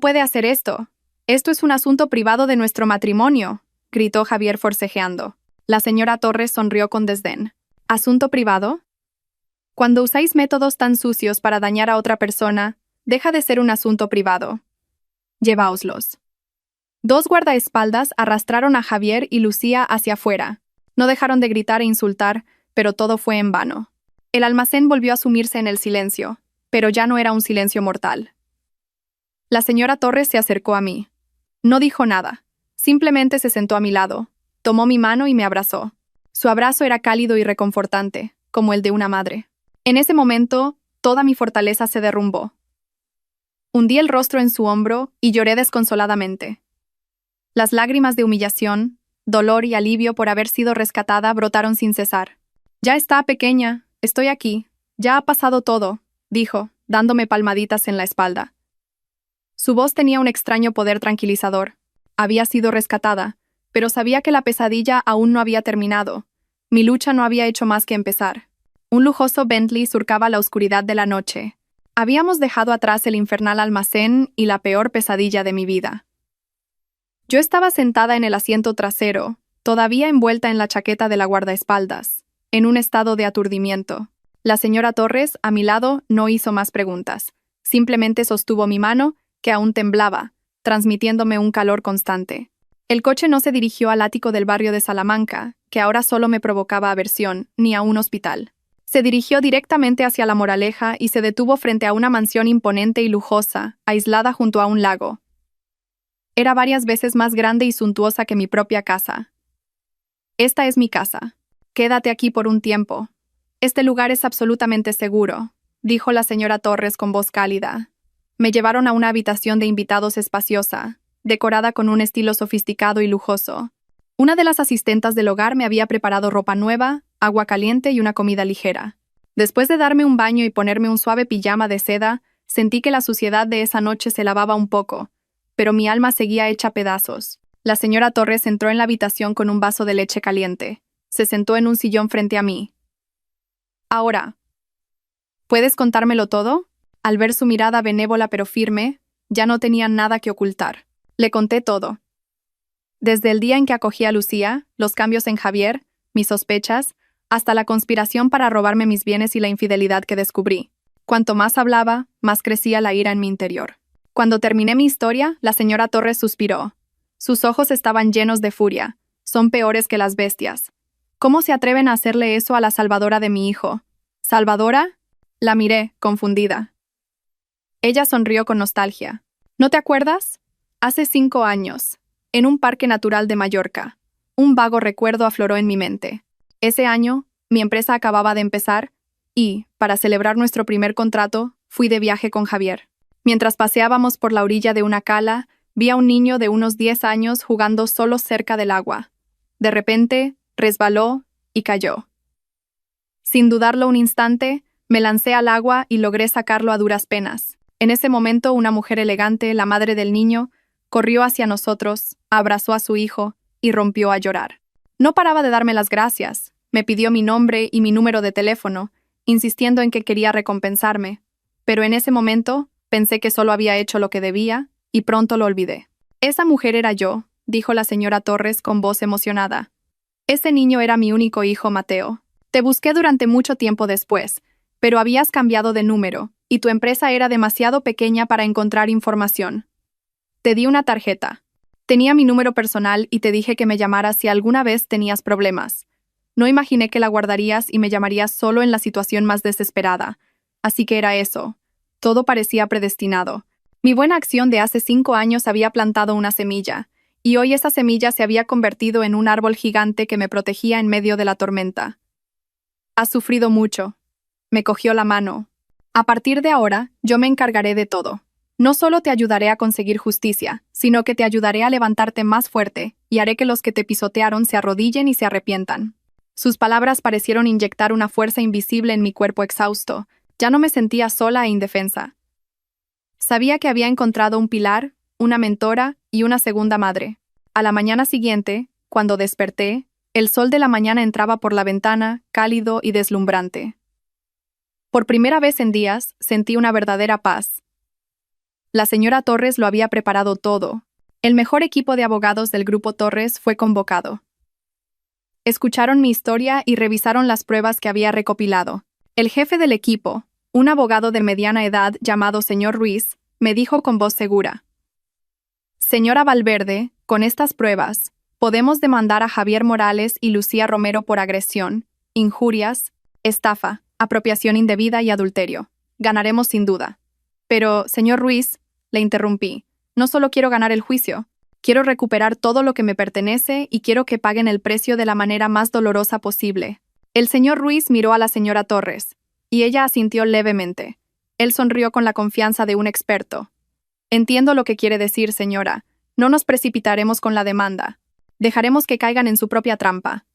puede hacer esto. Esto es un asunto privado de nuestro matrimonio», gritó Javier forcejeando. La señora Torres sonrió con desdén. ¿Asunto privado? Cuando usáis métodos tan sucios para dañar a otra persona, deja de ser un asunto privado. Lleváoslos. Dos guardaespaldas arrastraron a Javier y Lucía hacia afuera. No dejaron de gritar e insultar, pero todo fue en vano. El almacén volvió a sumirse en el silencio, pero ya no era un silencio mortal. La señora Torres se acercó a mí. No dijo nada, simplemente se sentó a mi lado, tomó mi mano y me abrazó. Su abrazo era cálido y reconfortante, como el de una madre. En ese momento, toda mi fortaleza se derrumbó. Hundí el rostro en su hombro y lloré desconsoladamente. Las lágrimas de humillación, dolor y alivio por haber sido rescatada brotaron sin cesar. «Ya está, pequeña, estoy aquí, ya ha pasado todo», dijo, dándome palmaditas en la espalda. Su voz tenía un extraño poder tranquilizador. Había sido rescatada, pero sabía que la pesadilla aún no había terminado. Mi lucha no había hecho más que empezar. Un lujoso Bentley surcaba la oscuridad de la noche. Habíamos dejado atrás el infernal almacén y la peor pesadilla de mi vida. Yo estaba sentada en el asiento trasero, todavía envuelta en la chaqueta de la guardaespaldas, en un estado de aturdimiento. La señora Torres, a mi lado, no hizo más preguntas. Simplemente sostuvo mi mano, que aún temblaba, transmitiéndome un calor constante. El coche no se dirigió al ático del barrio de Salamanca, que ahora solo me provocaba aversión, ni a un hospital. Se dirigió directamente hacia La Moraleja y se detuvo frente a una mansión imponente y lujosa, aislada junto a un lago. Era varias veces más grande y suntuosa que mi propia casa. Esta es mi casa. Quédate aquí por un tiempo. Este lugar es absolutamente seguro, dijo la señora Torres con voz cálida. Me llevaron a una habitación de invitados espaciosa, decorada con un estilo sofisticado y lujoso. Una de las asistentas del hogar me había preparado ropa nueva, agua caliente y una comida ligera. Después de darme un baño y ponerme un suave pijama de seda, sentí que la suciedad de esa noche se lavaba un poco, pero mi alma seguía hecha pedazos. La señora Torres entró en la habitación con un vaso de leche caliente. Se sentó en un sillón frente a mí. Ahora, ¿puedes contármelo todo? Al ver su mirada benévola pero firme, ya no tenía nada que ocultar. Le conté todo. Desde el día en que acogí a Lucía, los cambios en Javier, mis sospechas, hasta la conspiración para robarme mis bienes y la infidelidad que descubrí. Cuanto más hablaba, más crecía la ira en mi interior. Cuando terminé mi historia, la señora Torres suspiró. Sus ojos estaban llenos de furia. Son peores que las bestias. ¿Cómo se atreven a hacerle eso a la salvadora de mi hijo? ¿Salvadora? La miré, confundida. Ella sonrió con nostalgia. ¿No te acuerdas? Hace 5 años, en un parque natural de Mallorca. Un vago recuerdo afloró en mi mente. Ese año, mi empresa acababa de empezar y, para celebrar nuestro primer contrato, fui de viaje con Javier. Mientras paseábamos por la orilla de una cala, vi a un niño de unos 10 años jugando solo cerca del agua. De repente, resbaló y cayó. Sin dudarlo un instante, me lancé al agua y logré sacarlo a duras penas. En ese momento, una mujer elegante, la madre del niño, corrió hacia nosotros, abrazó a su hijo y rompió a llorar. No paraba de darme las gracias, me pidió mi nombre y mi número de teléfono, insistiendo en que quería recompensarme, pero en ese momento pensé que solo había hecho lo que debía y pronto lo olvidé. Esa mujer era yo, dijo la señora Torres con voz emocionada. Ese niño era mi único hijo, Mateo. Te busqué durante mucho tiempo después, pero habías cambiado de número y tu empresa era demasiado pequeña para encontrar información. Te di una tarjeta. Tenía mi número personal y te dije que me llamaras si alguna vez tenías problemas. No imaginé que la guardarías y me llamarías solo en la situación más desesperada. Así que era eso. Todo parecía predestinado. Mi buena acción de hace 5 años había plantado una semilla, y hoy esa semilla se había convertido en un árbol gigante que me protegía en medio de la tormenta. Has sufrido mucho. Me cogió la mano. A partir de ahora, yo me encargaré de todo. No solo te ayudaré a conseguir justicia, sino que te ayudaré a levantarte más fuerte y haré que los que te pisotearon se arrodillen y se arrepientan. Sus palabras parecieron inyectar una fuerza invisible en mi cuerpo exhausto. Ya no me sentía sola e indefensa. Sabía que había encontrado un pilar, una mentora y una segunda madre. A la mañana siguiente, cuando desperté, el sol de la mañana entraba por la ventana, cálido y deslumbrante. Por primera vez en días, sentí una verdadera paz. La señora Torres lo había preparado todo. El mejor equipo de abogados del Grupo Torres fue convocado. Escucharon mi historia y revisaron las pruebas que había recopilado. El jefe del equipo, un abogado de mediana edad llamado señor Ruiz, me dijo con voz segura: Señora Valverde, con estas pruebas, podemos demandar a Javier Morales y Lucía Romero por agresión, injurias, estafa, apropiación indebida y adulterio. Ganaremos sin duda. Pero, señor Ruiz, le interrumpí, no solo quiero ganar el juicio, quiero recuperar todo lo que me pertenece y quiero que paguen el precio de la manera más dolorosa posible. El señor Ruiz miró a la señora Torres, y ella asintió levemente. Él sonrió con la confianza de un experto. Entiendo lo que quiere decir, señora. No nos precipitaremos con la demanda. Dejaremos que caigan en su propia trampa.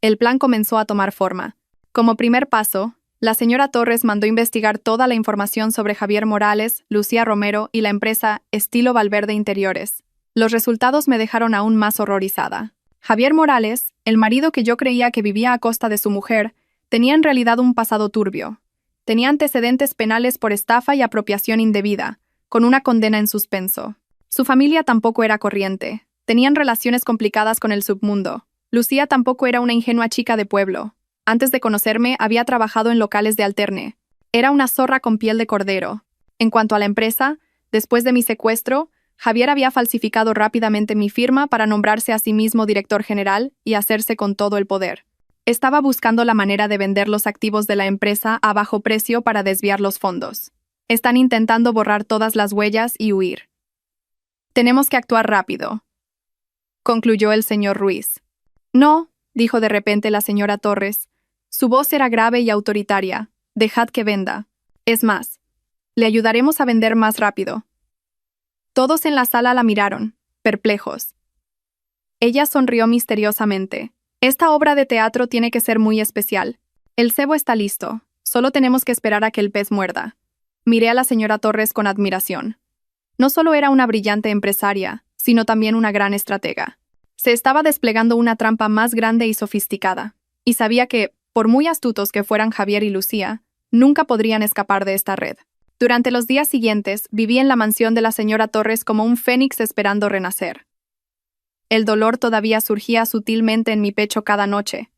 El plan comenzó a tomar forma. Como primer paso, la señora Torres mandó investigar toda la información sobre Javier Morales, Lucía Romero y la empresa Estilo Valverde Interiores. Los resultados me dejaron aún más horrorizada. Javier Morales, el marido que yo creía que vivía a costa de su mujer, tenía en realidad un pasado turbio. Tenía antecedentes penales por estafa y apropiación indebida, con una condena en suspenso. Su familia tampoco era corriente. Tenían relaciones complicadas con el submundo. Lucía tampoco era una ingenua chica de pueblo. Antes de conocerme, había trabajado en locales de alterne. Era una zorra con piel de cordero. En cuanto a la empresa, después de mi secuestro, Javier había falsificado rápidamente mi firma para nombrarse a sí mismo director general y hacerse con todo el poder. Estaba buscando la manera de vender los activos de la empresa a bajo precio para desviar los fondos. Están intentando borrar todas las huellas y huir. Tenemos que actuar rápido, concluyó el señor Ruiz. No, dijo de repente la señora Torres. Su voz era grave y autoritaria. Dejad que venda. Es más, le ayudaremos a vender más rápido. Todos en la sala la miraron, perplejos. Ella sonrió misteriosamente. Esta obra de teatro tiene que ser muy especial. El cebo está listo. Solo tenemos que esperar a que el pez muerda. Miré a la señora Torres con admiración. No solo era una brillante empresaria, sino también una gran estratega. Se estaba desplegando una trampa más grande y sofisticada, y sabía que, por muy astutos que fueran Javier y Lucía, nunca podrían escapar de esta red. Durante los días siguientes, viví en la mansión de la señora Torres como un fénix esperando renacer. El dolor todavía surgía sutilmente en mi pecho cada noche,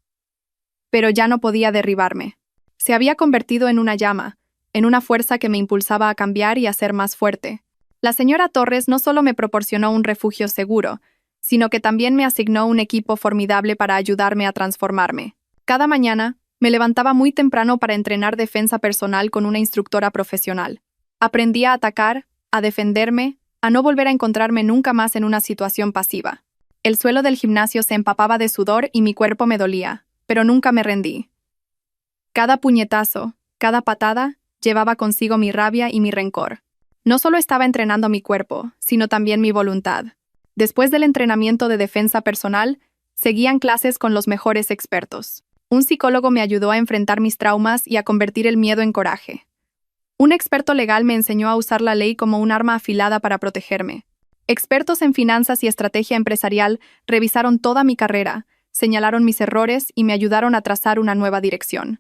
pero ya no podía derribarme. Se había convertido en una llama, en una fuerza que me impulsaba a cambiar y a ser más fuerte. La señora Torres no solo me proporcionó un refugio seguro, sino que también me asignó un equipo formidable para ayudarme a transformarme. Cada mañana, me levantaba muy temprano para entrenar defensa personal con una instructora profesional. Aprendí a atacar, a defenderme, a no volver a encontrarme nunca más en una situación pasiva. El suelo del gimnasio se empapaba de sudor y mi cuerpo me dolía, pero nunca me rendí. Cada puñetazo, cada patada, llevaba consigo mi rabia y mi rencor. No solo estaba entrenando mi cuerpo, sino también mi voluntad. Después del entrenamiento de defensa personal, seguían clases con los mejores expertos. Un psicólogo me ayudó a enfrentar mis traumas y a convertir el miedo en coraje. Un experto legal me enseñó a usar la ley como un arma afilada para protegerme. Expertos en finanzas y estrategia empresarial revisaron toda mi carrera, señalaron mis errores y me ayudaron a trazar una nueva dirección.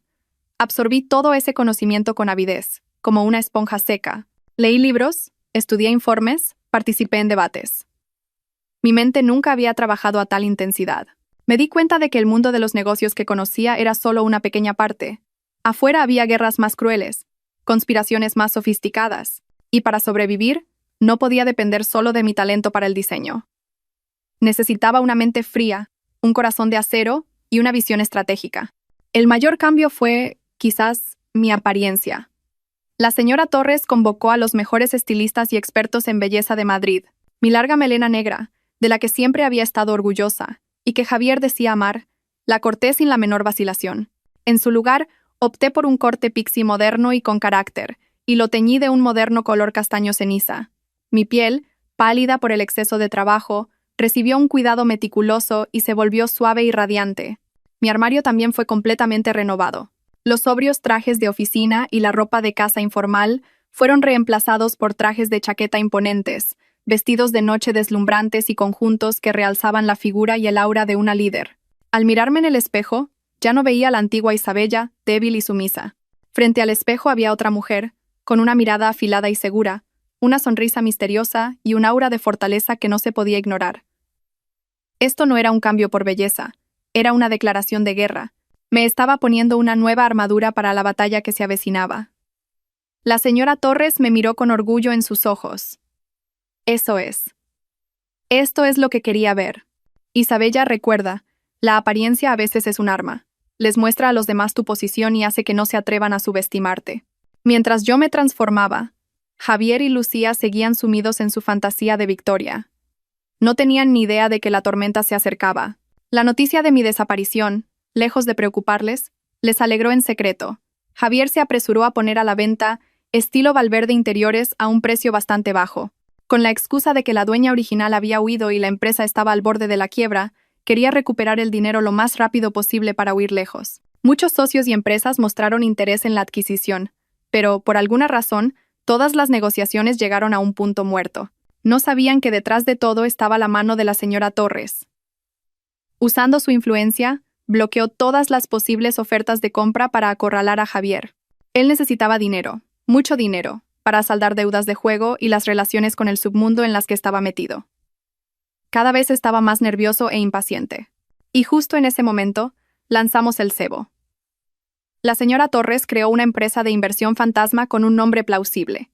Absorbí todo ese conocimiento con avidez, como una esponja seca. Leí libros, estudié informes, participé en debates. Mi mente nunca había trabajado a tal intensidad. Me di cuenta de que el mundo de los negocios que conocía era solo una pequeña parte. Afuera había guerras más crueles, conspiraciones más sofisticadas, y para sobrevivir, no podía depender solo de mi talento para el diseño. Necesitaba una mente fría, un corazón de acero y una visión estratégica. El mayor cambio fue, quizás, mi apariencia. La señora Torres convocó a los mejores estilistas y expertos en belleza de Madrid. Mi larga melena negra, de la que siempre había estado orgullosa, y que Javier decía amar, la corté sin la menor vacilación. En su lugar, opté por un corte pixie moderno y con carácter, y lo teñí de un moderno color castaño ceniza. Mi piel, pálida por el exceso de trabajo, recibió un cuidado meticuloso y se volvió suave y radiante. Mi armario también fue completamente renovado. Los sobrios trajes de oficina y la ropa de casa informal fueron reemplazados por trajes de chaqueta imponentes, vestidos de noche deslumbrantes y conjuntos que realzaban la figura y el aura de una líder. Al mirarme en el espejo, ya no veía a la antigua Isabella, débil y sumisa. Frente al espejo había otra mujer, con una mirada afilada y segura, una sonrisa misteriosa y un aura de fortaleza que no se podía ignorar. Esto no era un cambio por belleza, era una declaración de guerra. Me estaba poniendo una nueva armadura para la batalla que se avecinaba. La señora Torres me miró con orgullo en sus ojos. Eso es. Esto es lo que quería ver. Isabella, recuerda, la apariencia a veces es un arma. Les muestra a los demás tu posición y hace que no se atrevan a subestimarte. Mientras yo me transformaba, Javier y Lucía seguían sumidos en su fantasía de victoria. No tenían ni idea de que la tormenta se acercaba. La noticia de mi desaparición, lejos de preocuparles, les alegró en secreto. Javier se apresuró a poner a la venta estilo Valverde Interiores a un precio bastante bajo. Con la excusa de que la dueña original había huido y la empresa estaba al borde de la quiebra, quería recuperar el dinero lo más rápido posible para huir lejos. Muchos socios y empresas mostraron interés en la adquisición, pero, por alguna razón, todas las negociaciones llegaron a un punto muerto. No sabían que detrás de todo estaba la mano de la señora Torres. Usando su influencia, bloqueó todas las posibles ofertas de compra para acorralar a Javier. Él necesitaba dinero, mucho dinero, para saldar deudas de juego y las relaciones con el submundo en las que estaba metido. Cada vez estaba más nervioso e impaciente. Y justo en ese momento, lanzamos el cebo. La señora Torres creó una empresa de inversión fantasma con un nombre plausible: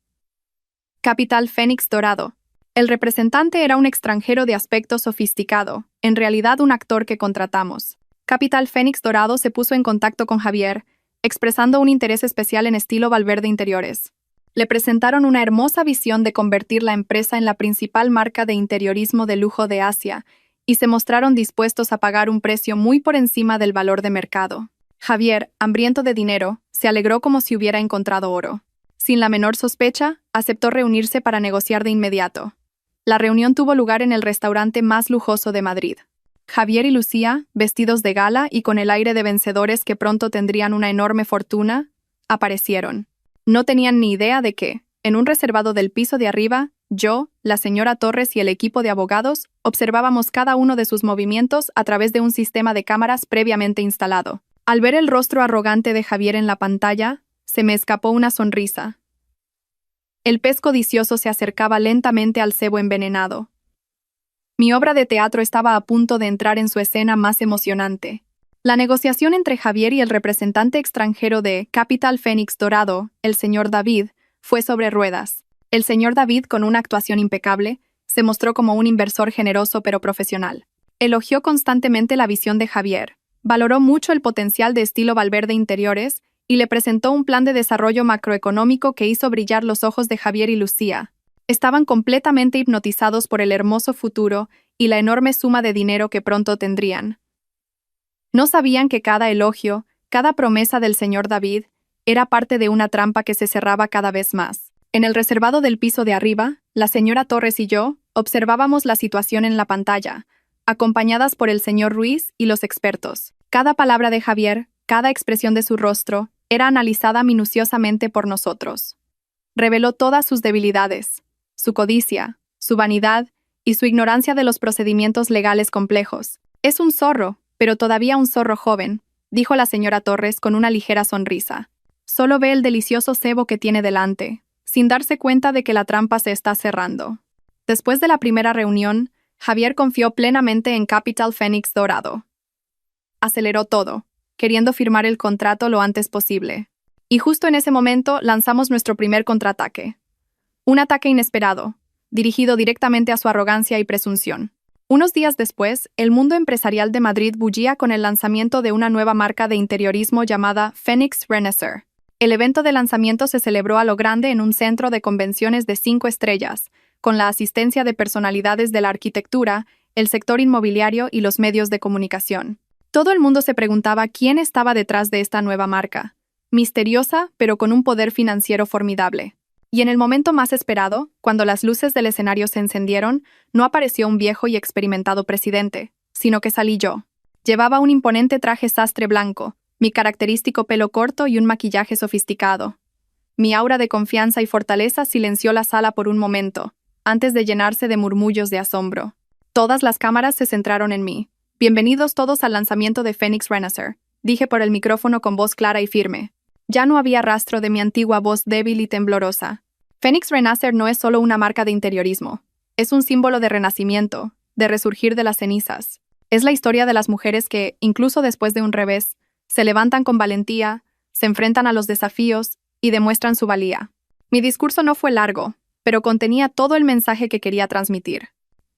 Capital Fénix Dorado. El representante era un extranjero de aspecto sofisticado, en realidad un actor que contratamos. Capital Fénix Dorado se puso en contacto con Javier, expresando un interés especial en estilo Valverde Interiores. Le presentaron una hermosa visión de convertir la empresa en la principal marca de interiorismo de lujo de Asia, y se mostraron dispuestos a pagar un precio muy por encima del valor de mercado. Javier, hambriento de dinero, se alegró como si hubiera encontrado oro. Sin la menor sospecha, aceptó reunirse para negociar de inmediato. La reunión tuvo lugar en el restaurante más lujoso de Madrid. Javier y Lucía, vestidos de gala y con el aire de vencedores que pronto tendrían una enorme fortuna, aparecieron. No tenían ni idea de que, en un reservado del piso de arriba, yo, la señora Torres y el equipo de abogados observábamos cada uno de sus movimientos a través de un sistema de cámaras previamente instalado. Al ver el rostro arrogante de Javier en la pantalla, se me escapó una sonrisa. El pez codicioso se acercaba lentamente al cebo envenenado. Mi obra de teatro estaba a punto de entrar en su escena más emocionante. La negociación entre Javier y el representante extranjero de Capital Fénix Dorado, el señor David, fue sobre ruedas. El señor David, con una actuación impecable, se mostró como un inversor generoso pero profesional. Elogió constantemente la visión de Javier, valoró mucho el potencial de estilo Valverde Interiores y le presentó un plan de desarrollo macroeconómico que hizo brillar los ojos de Javier y Lucía. Estaban completamente hipnotizados por el hermoso futuro y la enorme suma de dinero que pronto tendrían. No sabían que cada elogio, cada promesa del señor David, era parte de una trampa que se cerraba cada vez más. En el reservado del piso de arriba, la señora Torres y yo observábamos la situación en la pantalla, acompañadas por el señor Ruiz y los expertos. Cada palabra de Javier, cada expresión de su rostro, era analizada minuciosamente por nosotros. Reveló todas sus debilidades, su codicia, su vanidad y su ignorancia de los procedimientos legales complejos. Es un zorro, pero todavía un zorro joven, dijo la señora Torres con una ligera sonrisa. Solo ve el delicioso cebo que tiene delante, sin darse cuenta de que la trampa se está cerrando. Después de la primera reunión, Javier confió plenamente en Capital Fénix Dorado. Aceleró todo, queriendo firmar el contrato lo antes posible. Y justo en ese momento lanzamos nuestro primer contraataque. Un ataque inesperado, dirigido directamente a su arrogancia y presunción. Unos días después, el mundo empresarial de Madrid bullía con el lanzamiento de una nueva marca de interiorismo llamada Fénix Renaissance. El evento de lanzamiento se celebró a lo grande en un centro de convenciones de 5 estrellas, con la asistencia de personalidades de la arquitectura, el sector inmobiliario y los medios de comunicación. Todo el mundo se preguntaba quién estaba detrás de esta nueva marca, misteriosa pero con un poder financiero formidable. Y en el momento más esperado, cuando las luces del escenario se encendieron, no apareció un viejo y experimentado presidente, sino que salí yo. Llevaba un imponente traje sastre blanco, mi característico pelo corto y un maquillaje sofisticado. Mi aura de confianza y fortaleza silenció la sala por un momento, antes de llenarse de murmullos de asombro. Todas las cámaras se centraron en mí. Bienvenidos todos al lanzamiento de Fénix Renaissance, dije por el micrófono con voz clara y firme. Ya no había rastro de mi antigua voz débil y temblorosa. Fénix Renaissance no es solo una marca de interiorismo. Es un símbolo de renacimiento, de resurgir de las cenizas. Es la historia de las mujeres que, incluso después de un revés, se levantan con valentía, se enfrentan a los desafíos y demuestran su valía. Mi discurso no fue largo, pero contenía todo el mensaje que quería transmitir.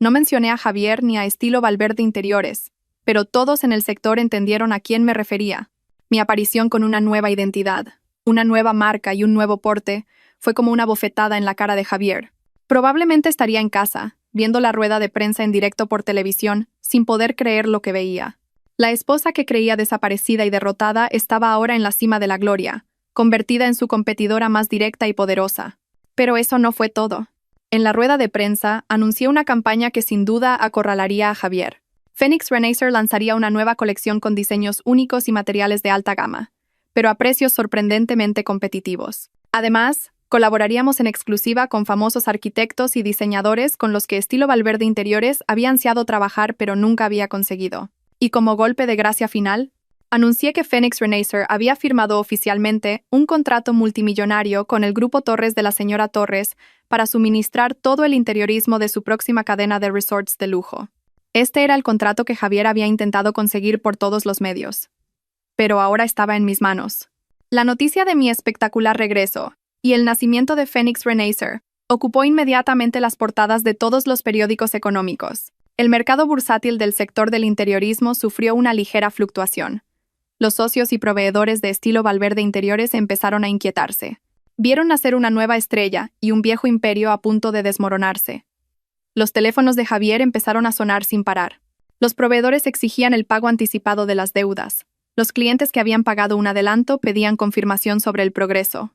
No mencioné a Javier ni a estilo Valverde Interiores, pero todos en el sector entendieron a quién me refería. Mi aparición con una nueva identidad, una nueva marca y un nuevo porte fue como una bofetada en la cara de Javier. Probablemente estaría en casa, viendo la rueda de prensa en directo por televisión, sin poder creer lo que veía. La esposa que creía desaparecida y derrotada estaba ahora en la cima de la gloria, convertida en su competidora más directa y poderosa. Pero eso no fue todo. En la rueda de prensa, anuncié una campaña que sin duda acorralaría a Javier. Fénix Renaissance lanzaría una nueva colección con diseños únicos y materiales de alta gama, pero a precios sorprendentemente competitivos. Además, colaboraríamos en exclusiva con famosos arquitectos y diseñadores con los que estilo Valverde Interiores había ansiado trabajar pero nunca había conseguido. Y como golpe de gracia final, anuncié que Fénix Renaissance había firmado oficialmente un contrato multimillonario con el Grupo Torres de la señora Torres para suministrar todo el interiorismo de su próxima cadena de resorts de lujo. Este era el contrato que Javier había intentado conseguir por todos los medios. Pero ahora estaba en mis manos. La noticia de mi espectacular regreso y el nacimiento de Fénix Renaissance Ocupó inmediatamente las portadas de todos los periódicos económicos. El mercado bursátil del sector del interiorismo sufrió una ligera fluctuación. Los socios y proveedores de estilo Valverde Interiores empezaron a inquietarse. Vieron nacer una nueva estrella y un viejo imperio a punto de desmoronarse. Los teléfonos de Javier empezaron a sonar sin parar. Los proveedores exigían el pago anticipado de las deudas. Los clientes que habían pagado un adelanto pedían confirmación sobre el progreso.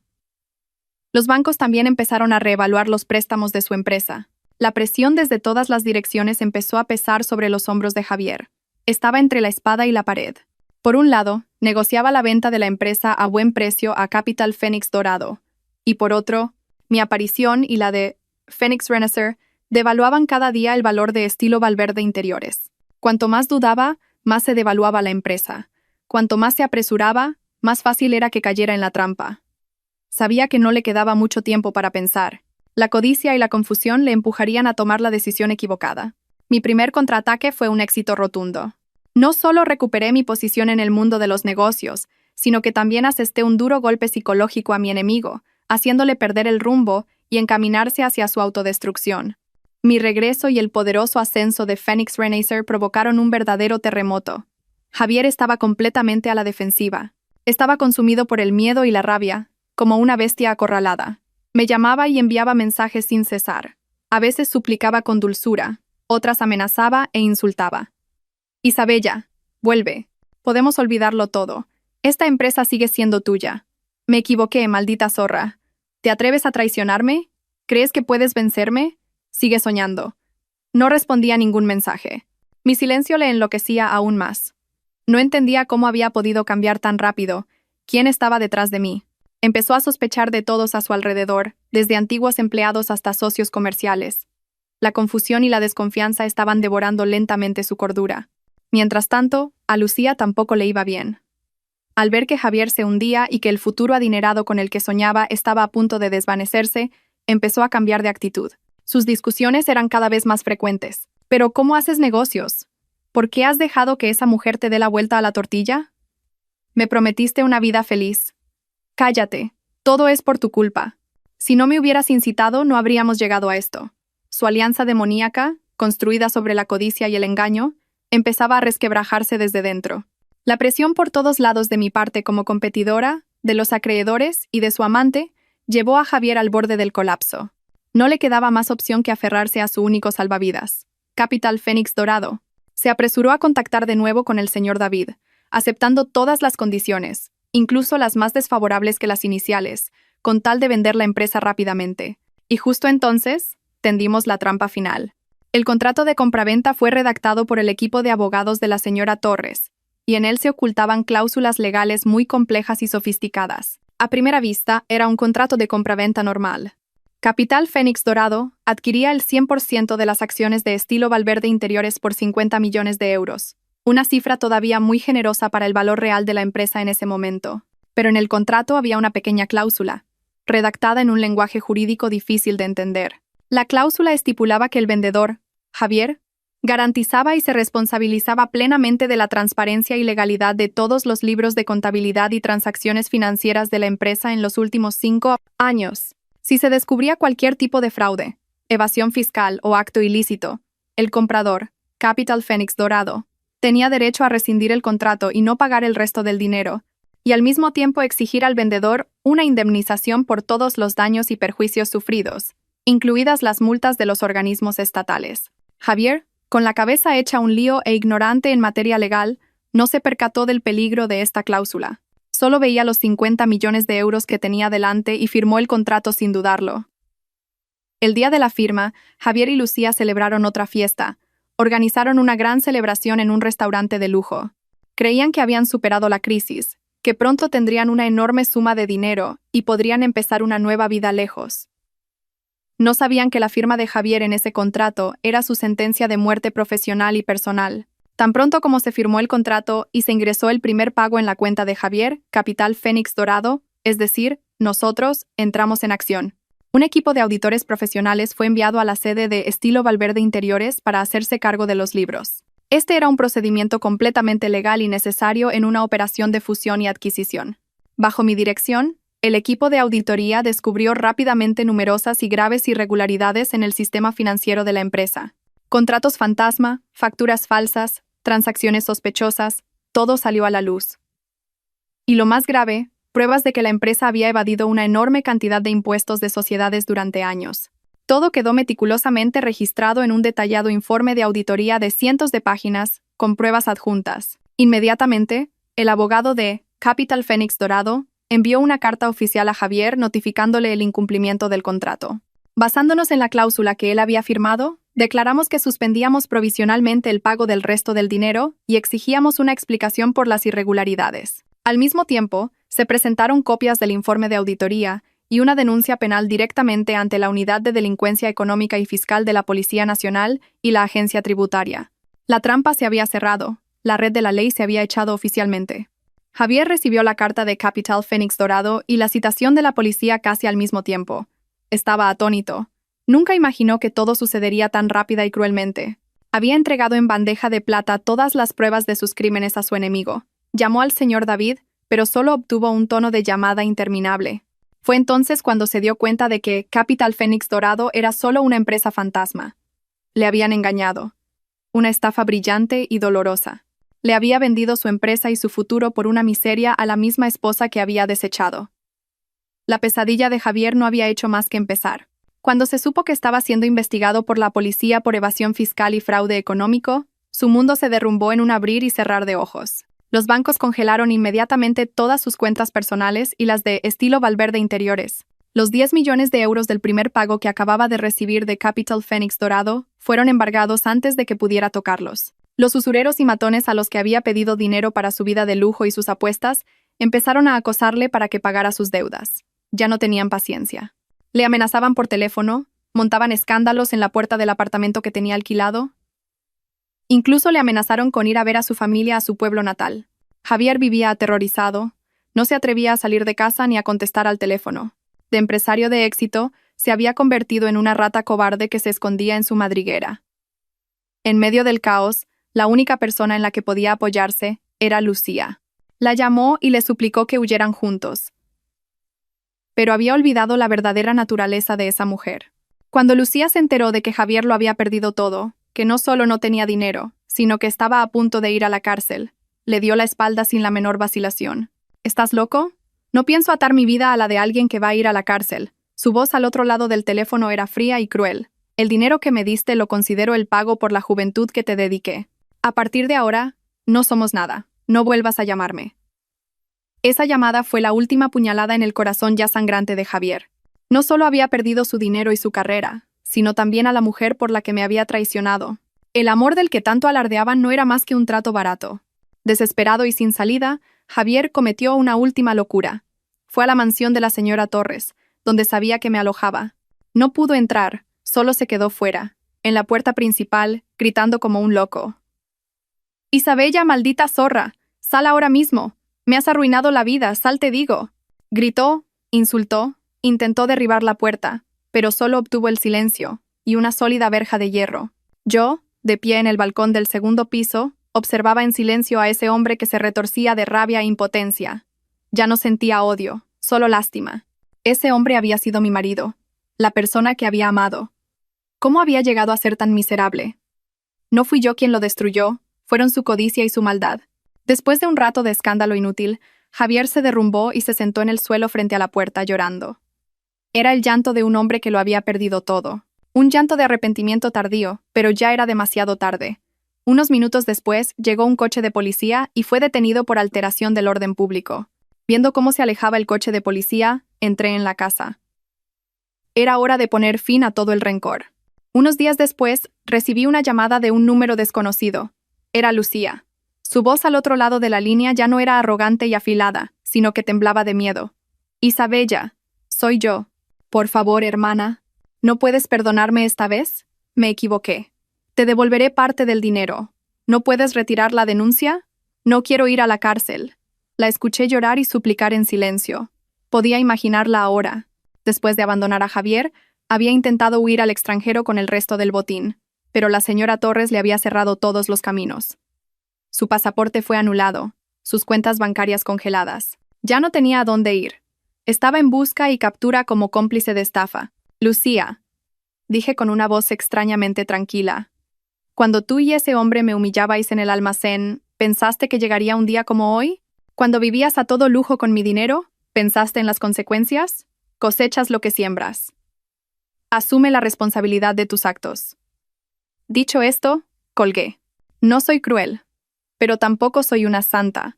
Los bancos también empezaron a reevaluar los préstamos de su empresa. La presión desde todas las direcciones empezó a pesar sobre los hombros de Javier. Estaba entre la espada y la pared. Por un lado, negociaba la venta de la empresa a buen precio a Capital Phoenix Dorado, y por otro, mi aparición y la de Phoenix Renaissance devaluaban cada día el valor de estilo Valverde Interiores. Cuanto más dudaba, más se devaluaba la empresa. Cuanto más se apresuraba, más fácil era que cayera en la trampa. Sabía que no le quedaba mucho tiempo para pensar. La codicia y la confusión le empujarían a tomar la decisión equivocada. Mi primer contraataque fue un éxito rotundo. No solo recuperé mi posición en el mundo de los negocios, sino que también asesté un duro golpe psicológico a mi enemigo, haciéndole perder el rumbo y encaminarse hacia su autodestrucción. Mi regreso y el poderoso ascenso de Phoenix Renaissance provocaron un verdadero terremoto. Javier estaba completamente a la defensiva. Estaba consumido por el miedo y la rabia, como una bestia acorralada. Me llamaba y enviaba mensajes sin cesar. A veces suplicaba con dulzura, otras amenazaba e insultaba. Isabella, vuelve. Podemos olvidarlo todo. Esta empresa sigue siendo tuya. Me equivoqué, maldita zorra. ¿Te atreves a traicionarme? ¿Crees que puedes vencerme? Sigue soñando. No respondía ningún mensaje. Mi silencio le enloquecía aún más. No entendía cómo había podido cambiar tan rápido. ¿Quién estaba detrás de mí? Empezó a sospechar de todos a su alrededor, desde antiguos empleados hasta socios comerciales. La confusión y la desconfianza estaban devorando lentamente su cordura. Mientras tanto, a Lucía tampoco le iba bien. Al ver que Javier se hundía y que el futuro adinerado con el que soñaba estaba a punto de desvanecerse, empezó a cambiar de actitud. Sus discusiones eran cada vez más frecuentes. ¿Pero cómo haces negocios? ¿Por qué has dejado que esa mujer te dé la vuelta a la tortilla? Me prometiste una vida feliz. Cállate, todo es por tu culpa. Si no me hubieras incitado, no habríamos llegado a esto. Su alianza demoníaca, construida sobre la codicia y el engaño, empezaba a resquebrajarse desde dentro. La presión por todos lados de mi parte como competidora, de los acreedores y de su amante, llevó a Javier al borde del colapso. No le quedaba más opción que aferrarse a su único salvavidas, Capital Phoenix Dorado. Se apresuró a contactar de nuevo con el señor David, aceptando todas las condiciones, incluso las más desfavorables que las iniciales, con tal de vender la empresa rápidamente. Y justo entonces, tendimos la trampa final. El contrato de compraventa fue redactado por el equipo de abogados de la señora Torres, y en él se ocultaban cláusulas legales muy complejas y sofisticadas. A primera vista, era un contrato de compraventa normal. Capital Phoenix Dorado adquiría el 100% de las acciones de estilo Valverde Interiores por 50 millones de euros, una cifra todavía muy generosa para el valor real de la empresa en ese momento. Pero en el contrato había una pequeña cláusula, redactada en un lenguaje jurídico difícil de entender. La cláusula estipulaba que el vendedor, Javier, garantizaba y se responsabilizaba plenamente de la transparencia y legalidad de todos los libros de contabilidad y transacciones financieras de la empresa en los últimos 5 años. Si se descubría cualquier tipo de fraude, evasión fiscal o acto ilícito, el comprador, Capital Phoenix Dorado, tenía derecho a rescindir el contrato y no pagar el resto del dinero, y al mismo tiempo exigir al vendedor una indemnización por todos los daños y perjuicios sufridos, incluidas las multas de los organismos estatales. Javier, con la cabeza hecha un lío e ignorante en materia legal, no se percató del peligro de esta cláusula. Solo veía los 50 millones de euros que tenía delante y firmó el contrato sin dudarlo. El día de la firma, Javier y Lucía celebraron otra fiesta. Organizaron una gran celebración en un restaurante de lujo. Creían que habían superado la crisis, que pronto tendrían una enorme suma de dinero y podrían empezar una nueva vida lejos. No sabían que la firma de Javier en ese contrato era su sentencia de muerte profesional y personal. Tan pronto como se firmó el contrato y se ingresó el primer pago en la cuenta de Javier, Capital Phoenix Dorado, es decir, nosotros, entramos en acción. Un equipo de auditores profesionales fue enviado a la sede de Estilo Valverde Interiores para hacerse cargo de los libros. Este era un procedimiento completamente legal y necesario en una operación de fusión y adquisición. Bajo mi dirección, El equipo de auditoría descubrió rápidamente numerosas y graves irregularidades en el sistema financiero de la empresa. Contratos fantasma, facturas falsas, transacciones sospechosas, todo salió a la luz. Y lo más grave, pruebas de que la empresa había evadido una enorme cantidad de impuestos de sociedades durante años. Todo quedó meticulosamente registrado en un detallado informe de auditoría de cientos de páginas, con pruebas adjuntas. Inmediatamente, el abogado de Capital Phoenix Dorado envió una carta oficial a Javier notificándole el incumplimiento del contrato. Basándonos en la cláusula que él había firmado, declaramos que suspendíamos provisionalmente el pago del resto del dinero y exigíamos una explicación por las irregularidades. Al mismo tiempo, se presentaron copias del informe de auditoría y una denuncia penal directamente ante la Unidad de Delincuencia Económica y Fiscal de la Policía Nacional y la Agencia Tributaria. La trampa se había cerrado, la red de la ley se había echado oficialmente. Javier recibió la carta de Capital Phoenix Dorado y la citación de la policía casi al mismo tiempo. Estaba atónito. Nunca imaginó que todo sucedería tan rápida y cruelmente. Había entregado en bandeja de plata todas las pruebas de sus crímenes a su enemigo. Llamó al señor David, pero solo obtuvo un tono de llamada interminable. Fue entonces cuando se dio cuenta de que Capital Phoenix Dorado era solo una empresa fantasma. Le habían engañado. Una estafa brillante y dolorosa. Le había vendido su empresa y su futuro por una miseria a la misma esposa que había desechado. La pesadilla de Javier no había hecho más que empezar. Cuando se supo que estaba siendo investigado por la policía por evasión fiscal y fraude económico, su mundo se derrumbó en un abrir y cerrar de ojos. Los bancos congelaron inmediatamente todas sus cuentas personales y las de estilo Valverde Interiores. Los 10 millones de euros del primer pago que acababa de recibir de Capital Phoenix Dorado fueron embargados antes de que pudiera tocarlos. Los usureros y matones a los que había pedido dinero para su vida de lujo y sus apuestas empezaron a acosarle para que pagara sus deudas. Ya no tenían paciencia. Le amenazaban por teléfono, montaban escándalos en la puerta del apartamento que tenía alquilado. Incluso le amenazaron con ir a ver a su familia a su pueblo natal. Javier vivía aterrorizado. No se atrevía a salir de casa ni a contestar al teléfono. De empresario de éxito, se había convertido en una rata cobarde que se escondía en su madriguera. En medio del caos, la única persona en la que podía apoyarse era Lucía. La llamó y le suplicó que huyeran juntos. Pero había olvidado la verdadera naturaleza de esa mujer. Cuando Lucía se enteró de que Javier lo había perdido todo, que no solo no tenía dinero, sino que estaba a punto de ir a la cárcel, le dio la espalda sin la menor vacilación. ¿Estás loco? No pienso atar mi vida a la de alguien que va a ir a la cárcel. Su voz al otro lado del teléfono era fría y cruel. El dinero que me diste lo considero el pago por la juventud que te dediqué. A partir de ahora, no somos nada. No vuelvas a llamarme. Esa llamada fue la última puñalada en el corazón ya sangrante de Javier. No solo había perdido su dinero y su carrera, sino también a la mujer por la que me había traicionado. El amor del que tanto alardeaban no era más que un trato barato. Desesperado y sin salida, Javier cometió una última locura. Fue a la mansión de la señora Torres, donde sabía que me alojaba. No pudo entrar, solo se quedó fuera, en la puerta principal, gritando como un loco. «Isabella, maldita zorra, sal ahora mismo. Me has arruinado la vida, sal te digo». Gritó, insultó, intentó derribar la puerta, pero solo obtuvo el silencio y una sólida verja de hierro. Yo, de pie en el balcón del segundo piso, observaba en silencio a ese hombre que se retorcía de rabia e impotencia. Ya no sentía odio, solo lástima. Ese hombre había sido mi marido, la persona que había amado. ¿Cómo había llegado a ser tan miserable? No fui yo quien lo destruyó, fueron su codicia y su maldad. Después de un rato de escándalo inútil, Javier se derrumbó y se sentó en el suelo frente a la puerta llorando. Era el llanto de un hombre que lo había perdido todo. Un llanto de arrepentimiento tardío, pero ya era demasiado tarde. Unos minutos después, llegó un coche de policía y fue detenido por alteración del orden público. Viendo cómo se alejaba el coche de policía, entré en la casa. Era hora de poner fin a todo el rencor. Unos días después, recibí una llamada de un número desconocido. Era Lucía. Su voz al otro lado de la línea ya no era arrogante y afilada, sino que temblaba de miedo. «Isabella, soy yo. Por favor, hermana, ¿no puedes perdonarme esta vez? Me equivoqué. Te devolveré parte del dinero. ¿No puedes retirar la denuncia? No quiero ir a la cárcel». La escuché llorar y suplicar en silencio. Podía imaginarla ahora. Después de abandonar a Javier, había intentado huir al extranjero con el resto del botín, pero la señora Torres le había cerrado todos los caminos. Su pasaporte fue anulado, sus cuentas bancarias congeladas. Ya no tenía a dónde ir. Estaba en busca y captura como cómplice de estafa. Lucía, dije con una voz extrañamente tranquila. Cuando tú y ese hombre me humillabais en el almacén, ¿pensaste que llegaría un día como hoy? Cuando vivías a todo lujo con mi dinero, ¿pensaste en las consecuencias? Cosechas lo que siembras. Asume la responsabilidad de tus actos. Dicho esto, colgué. No soy cruel, pero tampoco soy una santa.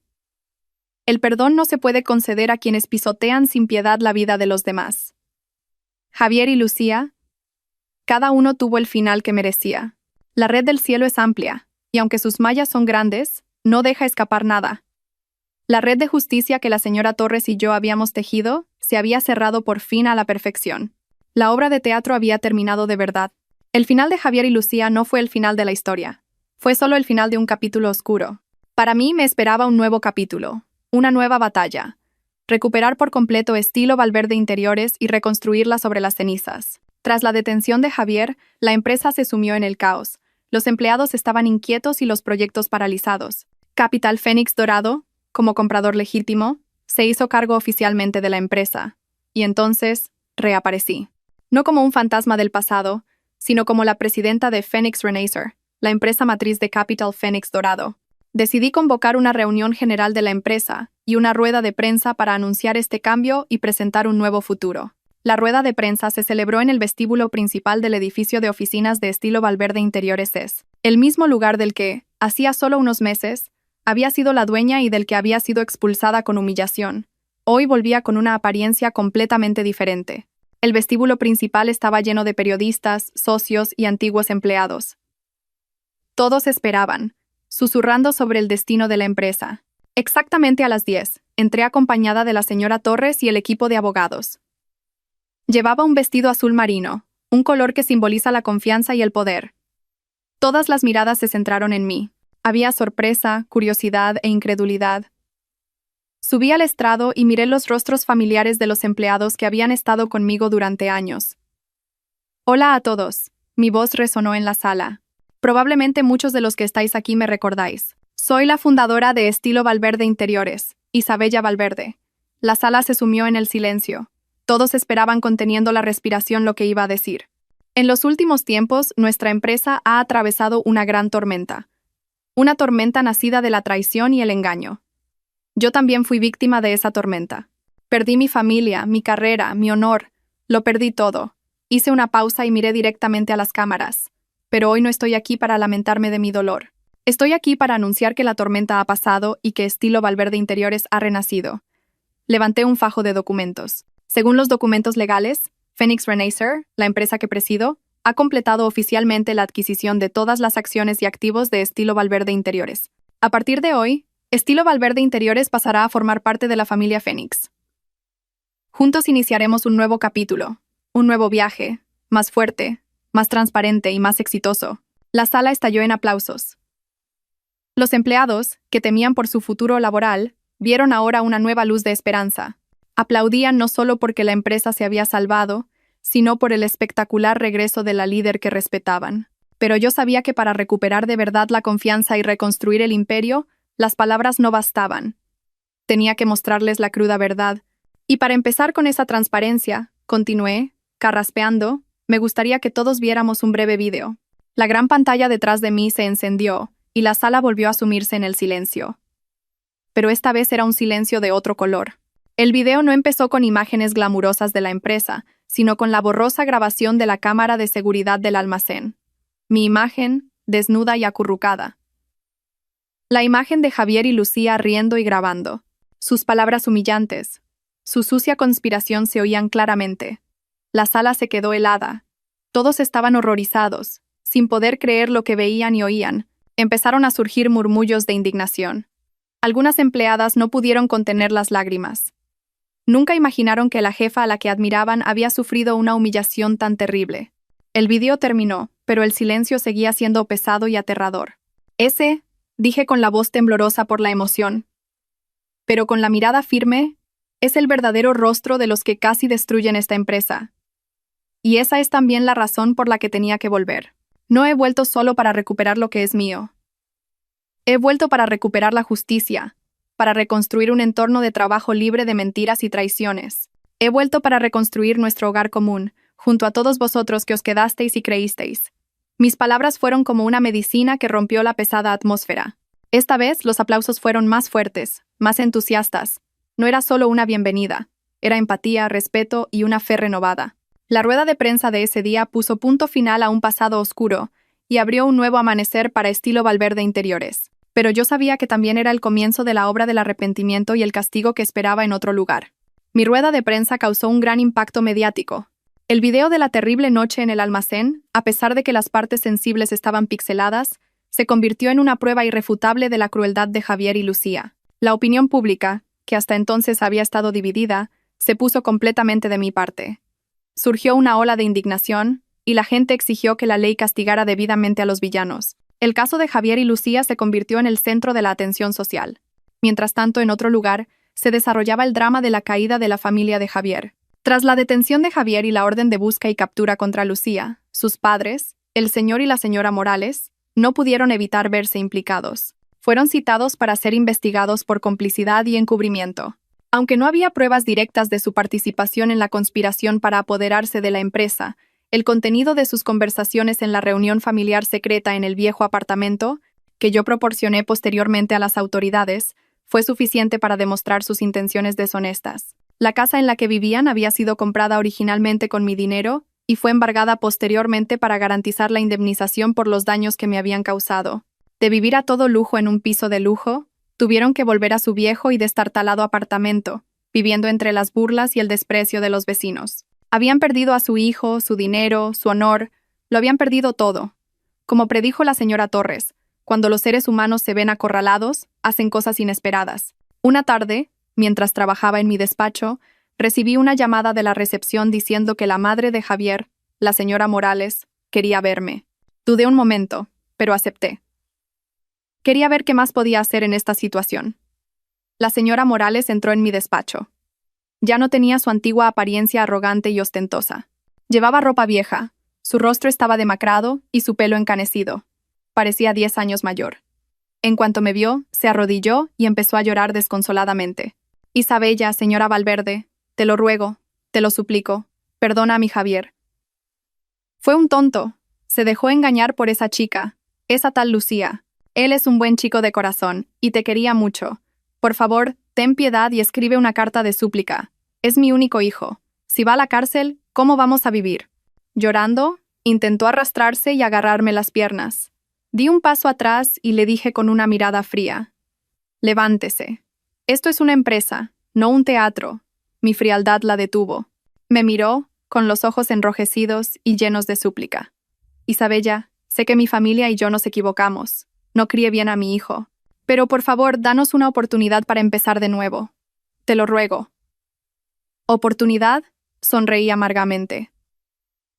El perdón no se puede conceder a quienes pisotean sin piedad la vida de los demás. Javier y Lucía, cada uno tuvo el final que merecía. La red del cielo es amplia, y aunque sus mallas son grandes, no deja escapar nada. La red de justicia que la señora Torres y yo habíamos tejido se había cerrado por fin a la perfección. La obra de teatro había terminado de verdad. El final de Javier y Lucía no fue el final de la historia. Fue solo el final de un capítulo oscuro. Para mí me esperaba un nuevo capítulo, una nueva batalla. Recuperar por completo estilo Valverde Interiores y reconstruirla sobre las cenizas. Tras la detención de Javier, la empresa se sumió en el caos. Los empleados estaban inquietos y los proyectos paralizados. Capital Fénix Dorado, como comprador legítimo, se hizo cargo oficialmente de la empresa. Y entonces, reaparecí. No como un fantasma del pasado, sino como la presidenta de Phoenix Renaissance, la empresa matriz de Capital Fénix Dorado. Decidí convocar una reunión general de la empresa y una rueda de prensa para anunciar este cambio y presentar un nuevo futuro. La rueda de prensa se celebró en el vestíbulo principal del edificio de oficinas de estilo Valverde Interiores S, el mismo lugar del que, hacía solo unos meses, había sido la dueña y del que había sido expulsada con humillación. Hoy volvía con una apariencia completamente diferente. El vestíbulo principal estaba lleno de periodistas, socios y antiguos empleados. Todos esperaban, susurrando sobre el destino de la empresa. Exactamente a las 10, entré acompañada de la señora Torres y el equipo de abogados. Llevaba un vestido azul marino, un color que simboliza la confianza y el poder. Todas las miradas se centraron en mí. Había sorpresa, curiosidad e incredulidad. Subí al estrado y miré los rostros familiares de los empleados que habían estado conmigo durante años. Hola a todos. Mi voz resonó en la sala. Probablemente muchos de los que estáis aquí me recordáis. Soy la fundadora de Estilo Valverde Interiores, Isabella Valverde. La sala se sumió en el silencio. Todos esperaban conteniendo la respiración lo que iba a decir. En los últimos tiempos, nuestra empresa ha atravesado una gran tormenta. Una tormenta nacida de la traición y el engaño. Yo también fui víctima de esa tormenta. Perdí mi familia, mi carrera, mi honor. Lo perdí todo. Hice una pausa y miré directamente a las cámaras. Pero hoy no estoy aquí para lamentarme de mi dolor. Estoy aquí para anunciar que la tormenta ha pasado y que Estilo Valverde Interiores ha renacido. Levanté un fajo de documentos. Según los documentos legales, Phoenix Renaissance, la empresa que presido, ha completado oficialmente la adquisición de todas las acciones y activos de Estilo Valverde Interiores. A partir de hoy, Estilo Valverde Interiores pasará a formar parte de la familia Phoenix. Juntos iniciaremos un nuevo capítulo, un nuevo viaje, más fuerte, más transparente y más exitoso. La sala estalló en aplausos. Los empleados, que temían por su futuro laboral, vieron ahora una nueva luz de esperanza. Aplaudían no solo porque la empresa se había salvado, sino por el espectacular regreso de la líder que respetaban. Pero yo sabía que para recuperar de verdad la confianza y reconstruir el imperio, las palabras no bastaban. Tenía que mostrarles la cruda verdad. Y para empezar con esa transparencia, continué, carraspeando, me gustaría que todos viéramos un breve vídeo. La gran pantalla detrás de mí se encendió, y la sala volvió a sumirse en el silencio. Pero esta vez era un silencio de otro color. El video no empezó con imágenes glamurosas de la empresa, sino con la borrosa grabación de la cámara de seguridad del almacén. Mi imagen, desnuda y acurrucada. La imagen de Javier y Lucía riendo y grabando. Sus palabras humillantes. Su sucia conspiración se oían claramente. La sala se quedó helada. Todos estaban horrorizados, sin poder creer lo que veían y oían. Empezaron a surgir murmullos de indignación. Algunas empleadas no pudieron contener las lágrimas. Nunca imaginaron que la jefa a la que admiraban había sufrido una humillación tan terrible. El video terminó, pero el silencio seguía siendo pesado y aterrador. Ese, dije con la voz temblorosa por la emoción, pero con la mirada firme, es el verdadero rostro de los que casi destruyen esta empresa. Y esa es también la razón por la que tenía que volver. No he vuelto solo para recuperar lo que es mío. He vuelto para recuperar la justicia, para reconstruir un entorno de trabajo libre de mentiras y traiciones. He vuelto para reconstruir nuestro hogar común, junto a todos vosotros que os quedasteis y creísteis. Mis palabras fueron como una medicina que rompió la pesada atmósfera. Esta vez los aplausos fueron más fuertes, más entusiastas. No era solo una bienvenida, era empatía, respeto y una fe renovada. La rueda de prensa de ese día puso punto final a un pasado oscuro y abrió un nuevo amanecer para estilo Valverde Interiores. Pero yo sabía que también era el comienzo de la obra del arrepentimiento y el castigo que esperaba en otro lugar. Mi rueda de prensa causó un gran impacto mediático. El video de la terrible noche en el almacén, a pesar de que las partes sensibles estaban pixeladas, se convirtió en una prueba irrefutable de la crueldad de Javier y Lucía. La opinión pública, que hasta entonces había estado dividida, se puso completamente de mi parte. Surgió una ola de indignación, y la gente exigió que la ley castigara debidamente a los villanos. El caso de Javier y Lucía se convirtió en el centro de la atención social. Mientras tanto, en otro lugar, se desarrollaba el drama de la caída de la familia de Javier. Tras la detención de Javier y la orden de busca y captura contra Lucía, sus padres, el señor y la señora Morales, no pudieron evitar verse implicados. Fueron citados para ser investigados por complicidad y encubrimiento. Aunque no había pruebas directas de su participación en la conspiración para apoderarse de la empresa, el contenido de sus conversaciones en la reunión familiar secreta en el viejo apartamento, que yo proporcioné posteriormente a las autoridades, fue suficiente para demostrar sus intenciones deshonestas. La casa en la que vivían había sido comprada originalmente con mi dinero y fue embargada posteriormente para garantizar la indemnización por los daños que me habían causado. De vivir a todo lujo en un piso de lujo, tuvieron que volver a su viejo y destartalado apartamento, viviendo entre las burlas y el desprecio de los vecinos. Habían perdido a su hijo, su dinero, su honor, lo habían perdido todo. Como predijo la señora Torres, cuando los seres humanos se ven acorralados, hacen cosas inesperadas. Una tarde, mientras trabajaba en mi despacho, recibí una llamada de la recepción diciendo que la madre de Javier, la señora Morales, quería verme. Dudé un momento, pero acepté. Quería ver qué más podía hacer en esta situación. La señora Morales entró en mi despacho. Ya no tenía su antigua apariencia arrogante y ostentosa. Llevaba ropa vieja, su rostro estaba demacrado y su pelo encanecido. Parecía 10 años mayor. En cuanto me vio, se arrodilló y empezó a llorar desconsoladamente. Isabella, señora Valverde, te lo ruego, te lo suplico, perdona a mi Javier. Fue un tonto, se dejó engañar por esa chica, esa tal Lucía. Él es un buen chico de corazón, y te quería mucho. Por favor, ten piedad y escribe una carta de súplica. Es mi único hijo. Si va a la cárcel, ¿cómo vamos a vivir? Llorando, intentó arrastrarse y agarrarme las piernas. Di un paso atrás y le dije con una mirada fría: levántese. Esto es una empresa, no un teatro. Mi frialdad la detuvo. Me miró, con los ojos enrojecidos y llenos de súplica. Isabella, sé que mi familia y yo nos equivocamos. No crié bien a mi hijo. Pero por favor, danos una oportunidad para empezar de nuevo. Te lo ruego. ¿Oportunidad? Sonreí amargamente.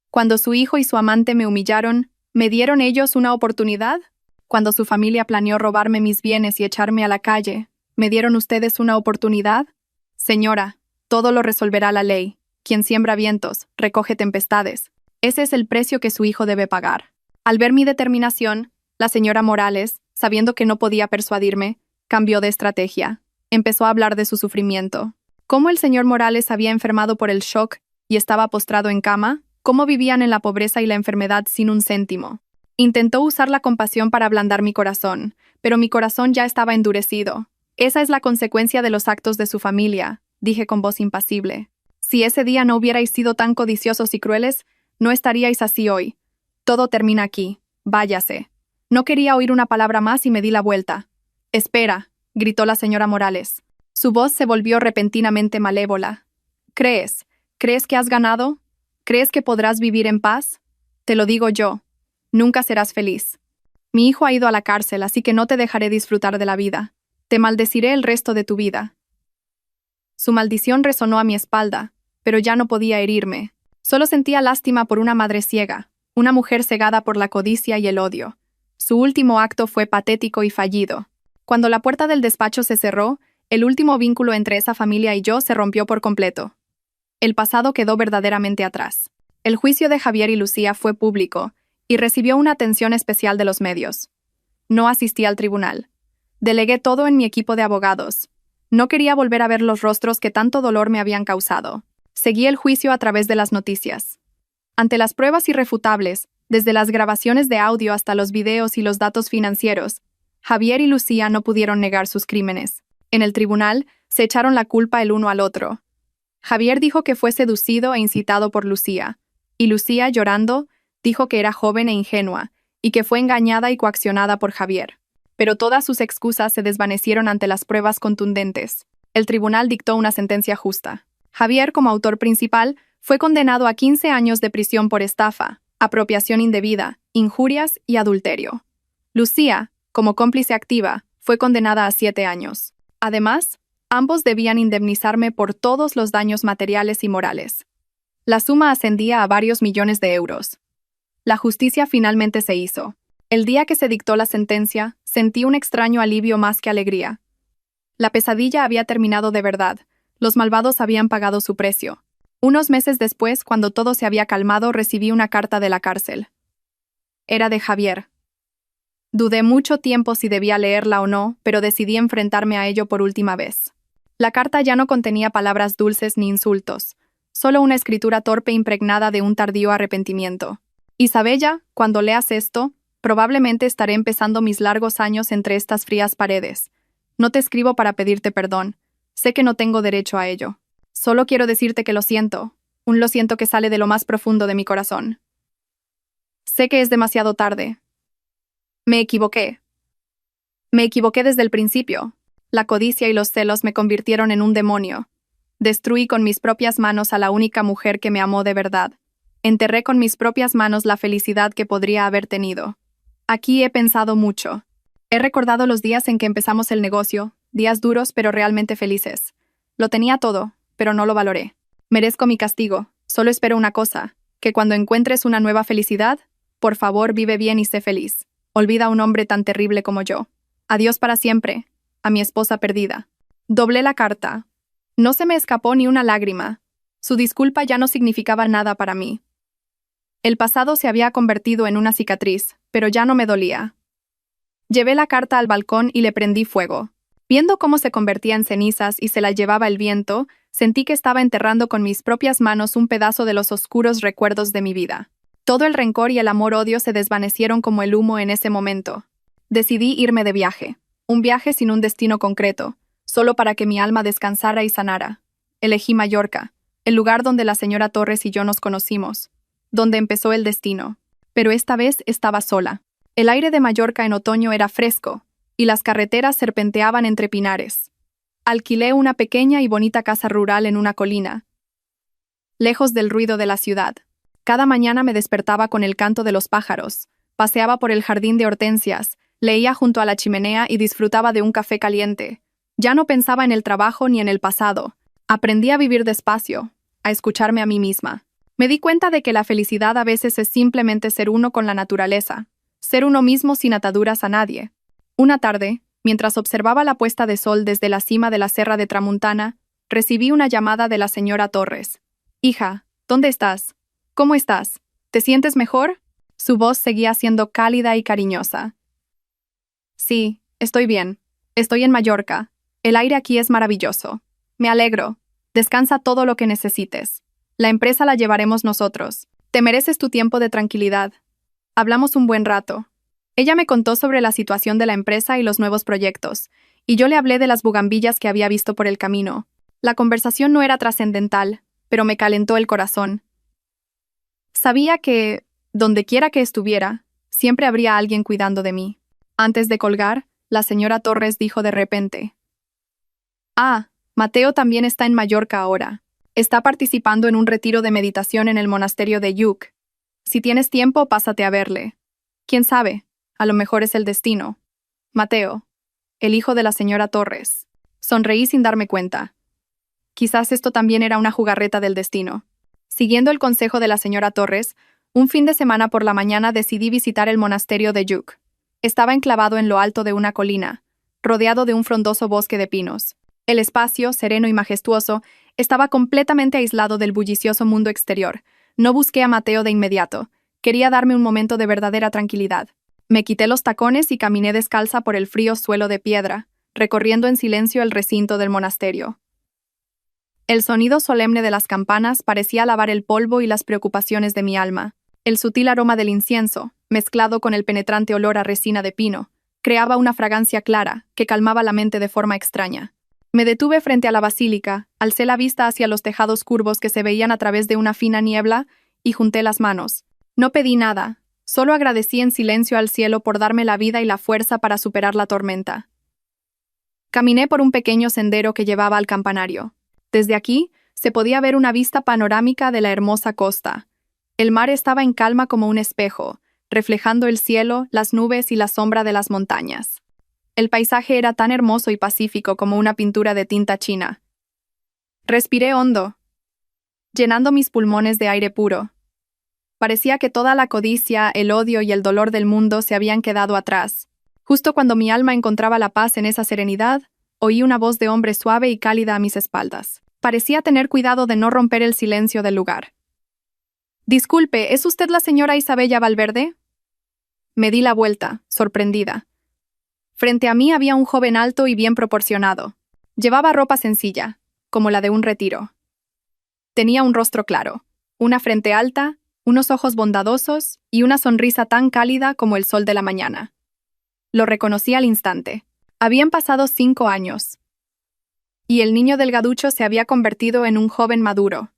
Cuando su hijo y su amante me humillaron, ¿me dieron ellos una oportunidad? Cuando su familia planeó robarme mis bienes y echarme a la calle, ¿me dieron ustedes una oportunidad? Señora, todo lo resolverá la ley. Quien siembra vientos, recoge tempestades. Ese es el precio que su hijo debe pagar. Al ver mi determinación, la señora Morales, sabiendo que no podía persuadirme, cambió de estrategia. Empezó a hablar de su sufrimiento. Cómo el señor Morales había enfermado por el shock y estaba postrado en cama, cómo vivían en la pobreza y la enfermedad sin un céntimo. Intentó usar la compasión para ablandar mi corazón, pero mi corazón ya estaba endurecido. Esa es la consecuencia de los actos de su familia, dije con voz impasible. Si ese día no hubierais sido tan codiciosos y crueles, no estaríais así hoy. Todo termina aquí. Váyase. No quería oír una palabra más y me di la vuelta. Espera, gritó la señora Morales. Su voz se volvió repentinamente malévola. ¿Crees que has ganado? ¿Crees que podrás vivir en paz? Te lo digo yo. Nunca serás feliz. Mi hijo ha ido a la cárcel, así que no te dejaré disfrutar de la vida. Te maldeciré el resto de tu vida. Su maldición resonó a mi espalda, pero ya no podía herirme. Solo sentía lástima por una madre ciega, una mujer cegada por la codicia y el odio. Su último acto fue patético y fallido. Cuando la puerta del despacho se cerró, el último vínculo entre esa familia y yo se rompió por completo. El pasado quedó verdaderamente atrás. El juicio de Javier y Lucía fue público y recibió una atención especial de los medios. No asistí al tribunal. Delegué todo en mi equipo de abogados. No quería volver a ver los rostros que tanto dolor me habían causado. Seguí el juicio a través de las noticias. Ante las pruebas irrefutables, desde las grabaciones de audio hasta los videos y los datos financieros, Javier y Lucía no pudieron negar sus crímenes. En el tribunal, se echaron la culpa el uno al otro. Javier dijo que fue seducido e incitado por Lucía, y Lucía, llorando, dijo que era joven e ingenua, y que fue engañada y coaccionada por Javier. Pero todas sus excusas se desvanecieron ante las pruebas contundentes. El tribunal dictó una sentencia justa. Javier, como autor principal, fue condenado a 15 años de prisión por estafa, apropiación indebida, injurias y adulterio. Lucía, como cómplice activa, fue condenada a 7 años. Además, ambos debían indemnizarme por todos los daños materiales y morales. La suma ascendía a varios millones de euros. La justicia finalmente se hizo. El día que se dictó la sentencia, sentí un extraño alivio más que alegría. La pesadilla había terminado de verdad. Los malvados habían pagado su precio. Unos meses después, cuando todo se había calmado, recibí una carta de la cárcel. Era de Javier. Dudé mucho tiempo si debía leerla o no, pero decidí enfrentarme a ello por última vez. La carta ya no contenía palabras dulces ni insultos, solo una escritura torpe impregnada de un tardío arrepentimiento. Isabella, cuando leas esto, probablemente estaré empezando mis largos años entre estas frías paredes. No te escribo para pedirte perdón. Sé que no tengo derecho a ello. Solo quiero decirte que lo siento, un lo siento que sale de lo más profundo de mi corazón. Sé que es demasiado tarde. Me equivoqué. Me equivoqué desde el principio. La codicia y los celos me convirtieron en un demonio. Destruí con mis propias manos a la única mujer que me amó de verdad. Enterré con mis propias manos la felicidad que podría haber tenido. Aquí he pensado mucho. He recordado los días en que empezamos el negocio, días duros pero realmente felices. Lo tenía todo, pero no lo valoré. Merezco mi castigo. Solo espero una cosa, que cuando encuentres una nueva felicidad, por favor vive bien y sé feliz. Olvida a un hombre tan terrible como yo. Adiós para siempre, a mi esposa perdida. Doblé la carta. No se me escapó ni una lágrima. Su disculpa ya no significaba nada para mí. El pasado se había convertido en una cicatriz, pero ya no me dolía. Llevé la carta al balcón y le prendí fuego. Viendo cómo se convertía en cenizas y se la llevaba el viento, sentí que estaba enterrando con mis propias manos un pedazo de los oscuros recuerdos de mi vida. Todo el rencor y el amor-odio se desvanecieron como el humo en ese momento. Decidí irme de viaje. Un viaje sin un destino concreto, solo para que mi alma descansara y sanara. Elegí Mallorca, el lugar donde la señora Torres y yo nos conocimos, donde empezó el destino. Pero esta vez estaba sola. El aire de Mallorca en otoño era fresco, y las carreteras serpenteaban entre pinares. Alquilé una pequeña y bonita casa rural en una colina, lejos del ruido de la ciudad. Cada mañana me despertaba con el canto de los pájaros, paseaba por el jardín de hortensias, leía junto a la chimenea y disfrutaba de un café caliente. Ya no pensaba en el trabajo ni en el pasado. Aprendí a vivir despacio, a escucharme a mí misma. Me di cuenta de que la felicidad a veces es simplemente ser uno con la naturaleza, ser uno mismo sin ataduras a nadie. Una tarde, mientras observaba la puesta de sol desde la cima de la Serra de Tramuntana, recibí una llamada de la señora Torres. «Hija, ¿dónde estás? ¿Cómo estás? ¿Te sientes mejor?» Su voz seguía siendo cálida y cariñosa. «Sí, estoy bien. Estoy en Mallorca. El aire aquí es maravilloso. Me alegro. Descansa todo lo que necesites. La empresa la llevaremos nosotros. Te mereces tu tiempo de tranquilidad». Hablamos un buen rato. Ella me contó sobre la situación de la empresa y los nuevos proyectos, y yo le hablé de las bugambillas que había visto por el camino. La conversación no era trascendental, pero me calentó el corazón. Sabía que, donde quiera que estuviera, siempre habría alguien cuidando de mí. Antes de colgar, la señora Torres dijo de repente: «Ah, Mateo también está en Mallorca ahora. Está participando en un retiro de meditación en el monasterio de Lluc. Si tienes tiempo, pásate a verle. ¿Quién sabe? A lo mejor es el destino». Mateo, el hijo de la señora Torres. Sonreí sin darme cuenta. Quizás esto también era una jugarreta del destino. Siguiendo el consejo de la señora Torres, un fin de semana por la mañana decidí visitar el monasterio de Lluc. Estaba enclavado en lo alto de una colina, rodeado de un frondoso bosque de pinos. El espacio, sereno y majestuoso, estaba completamente aislado del bullicioso mundo exterior. No busqué a Mateo de inmediato. Quería darme un momento de verdadera tranquilidad. Me quité los tacones y caminé descalza por el frío suelo de piedra, recorriendo en silencio el recinto del monasterio. El sonido solemne de las campanas parecía lavar el polvo y las preocupaciones de mi alma. El sutil aroma del incienso, mezclado con el penetrante olor a resina de pino, creaba una fragancia clara que calmaba la mente de forma extraña. Me detuve frente a la basílica, alcé la vista hacia los tejados curvos que se veían a través de una fina niebla y junté las manos. No pedí nada, solo agradecí en silencio al cielo por darme la vida y la fuerza para superar la tormenta. Caminé por un pequeño sendero que llevaba al campanario. Desde aquí, se podía ver una vista panorámica de la hermosa costa. El mar estaba en calma como un espejo, reflejando el cielo, las nubes y la sombra de las montañas. El paisaje era tan hermoso y pacífico como una pintura de tinta china. Respiré hondo, llenando mis pulmones de aire puro. Parecía que toda la codicia, el odio y el dolor del mundo se habían quedado atrás. Justo cuando mi alma encontraba la paz en esa serenidad, oí una voz de hombre suave y cálida a mis espaldas. Parecía tener cuidado de no romper el silencio del lugar. «Disculpe, ¿es usted la señora Isabella Valverde?» Me di la vuelta, sorprendida. Frente a mí había un joven alto y bien proporcionado. Llevaba ropa sencilla, como la de un retiro. Tenía un rostro claro, una frente alta, unos ojos bondadosos y una sonrisa tan cálida como el sol de la mañana. Lo reconocí al instante. Habían pasado 5 años. Y el niño delgaducho se había convertido en un joven maduro.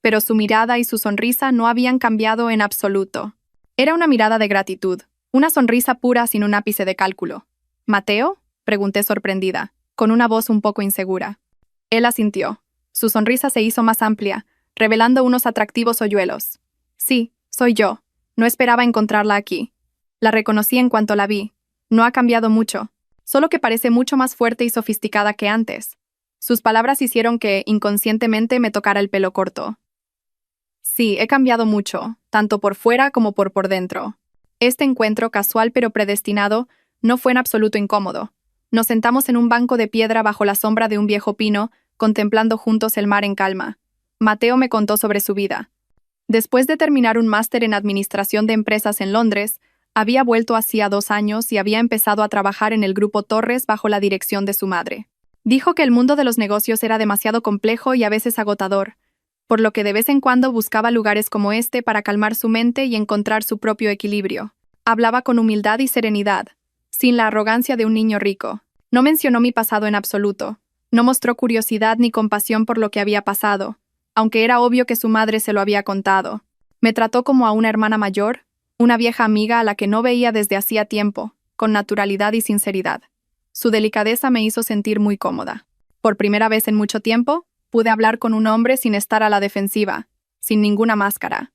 Pero su mirada y su sonrisa no habían cambiado en absoluto. Era una mirada de gratitud, una sonrisa pura sin un ápice de cálculo. «¿Mateo?», pregunté sorprendida, con una voz un poco insegura. Él asintió. Su sonrisa se hizo más amplia, revelando unos atractivos hoyuelos. «Sí, soy yo. No esperaba encontrarla aquí. La reconocí en cuanto la vi. No ha cambiado mucho, solo que parece mucho más fuerte y sofisticada que antes». Sus palabras hicieron que, inconscientemente, me tocara el pelo corto. Sí, he cambiado mucho, tanto por fuera como por dentro. Este encuentro, casual pero predestinado, no fue en absoluto incómodo. Nos sentamos en un banco de piedra bajo la sombra de un viejo pino, contemplando juntos el mar en calma. Mateo me contó sobre su vida. Después de terminar un máster en Administración de Empresas en Londres, había vuelto hacía 2 años y había empezado a trabajar en el Grupo Torres bajo la dirección de su madre. Dijo que el mundo de los negocios era demasiado complejo y a veces agotador, por lo que de vez en cuando buscaba lugares como este para calmar su mente y encontrar su propio equilibrio. Hablaba con humildad y serenidad, sin la arrogancia de un niño rico. No mencionó mi pasado en absoluto. No mostró curiosidad ni compasión por lo que había pasado, aunque era obvio que su madre se lo había contado. Me trató como a una hermana mayor, una vieja amiga a la que no veía desde hacía tiempo, con naturalidad y sinceridad. Su delicadeza me hizo sentir muy cómoda. Por primera vez en mucho tiempo, pude hablar con un hombre sin estar a la defensiva, sin ninguna máscara.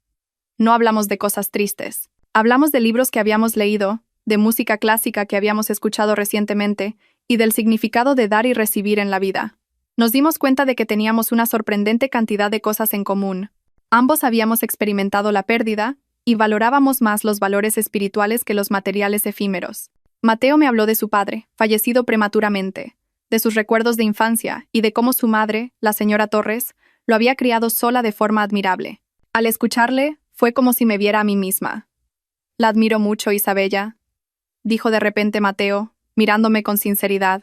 No hablamos de cosas tristes. Hablamos de libros que habíamos leído, de música clásica que habíamos escuchado recientemente y del significado de dar y recibir en la vida. Nos dimos cuenta de que teníamos una sorprendente cantidad de cosas en común. Ambos habíamos experimentado la pérdida y valorábamos más los valores espirituales que los materiales efímeros. Mateo me habló de su padre, fallecido prematuramente, de sus recuerdos de infancia y de cómo su madre, la señora Torres, lo había criado sola de forma admirable. Al escucharle, fue como si me viera a mí misma. «La admiro mucho, Isabella», dijo de repente Mateo, mirándome con sinceridad.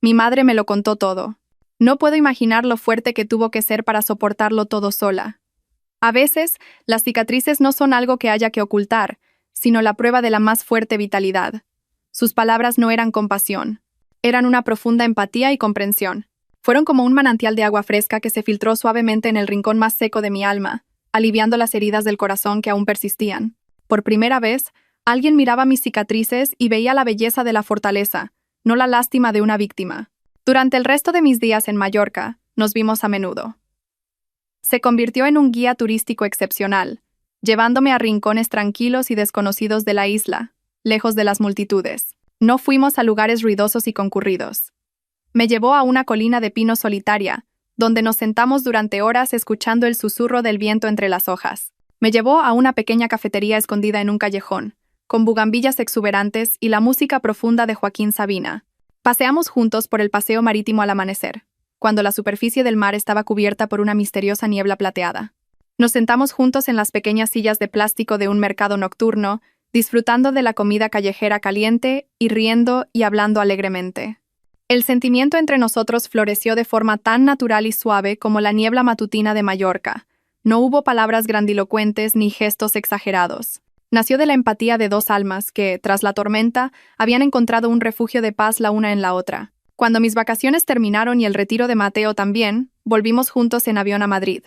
«Mi madre me lo contó todo. No puedo imaginar lo fuerte que tuvo que ser para soportarlo todo sola. A veces, las cicatrices no son algo que haya que ocultar, sino la prueba de la más fuerte vitalidad». Sus palabras no eran compasión. Eran una profunda empatía y comprensión. Fueron como un manantial de agua fresca que se filtró suavemente en el rincón más seco de mi alma, aliviando las heridas del corazón que aún persistían. Por primera vez, alguien miraba mis cicatrices y veía la belleza de la fortaleza, no la lástima de una víctima. Durante el resto de mis días en Mallorca, nos vimos a menudo. Se convirtió en un guía turístico excepcional, llevándome a rincones tranquilos y desconocidos de la isla, lejos de las multitudes. No fuimos a lugares ruidosos y concurridos. Me llevó a una colina de pino solitaria, donde nos sentamos durante horas escuchando el susurro del viento entre las hojas. Me llevó a una pequeña cafetería escondida en un callejón, con bugambillas exuberantes y la música profunda de Joaquín Sabina. Paseamos juntos por el paseo marítimo al amanecer, cuando la superficie del mar estaba cubierta por una misteriosa niebla plateada. Nos sentamos juntos en las pequeñas sillas de plástico de un mercado nocturno, disfrutando de la comida callejera caliente y riendo y hablando alegremente. El sentimiento entre nosotros floreció de forma tan natural y suave como la niebla matutina de Mallorca. No hubo palabras grandilocuentes ni gestos exagerados. Nació de la empatía de dos almas que, tras la tormenta, habían encontrado un refugio de paz la una en la otra. Cuando mis vacaciones terminaron y el retiro de Mateo también, volvimos juntos en avión a Madrid.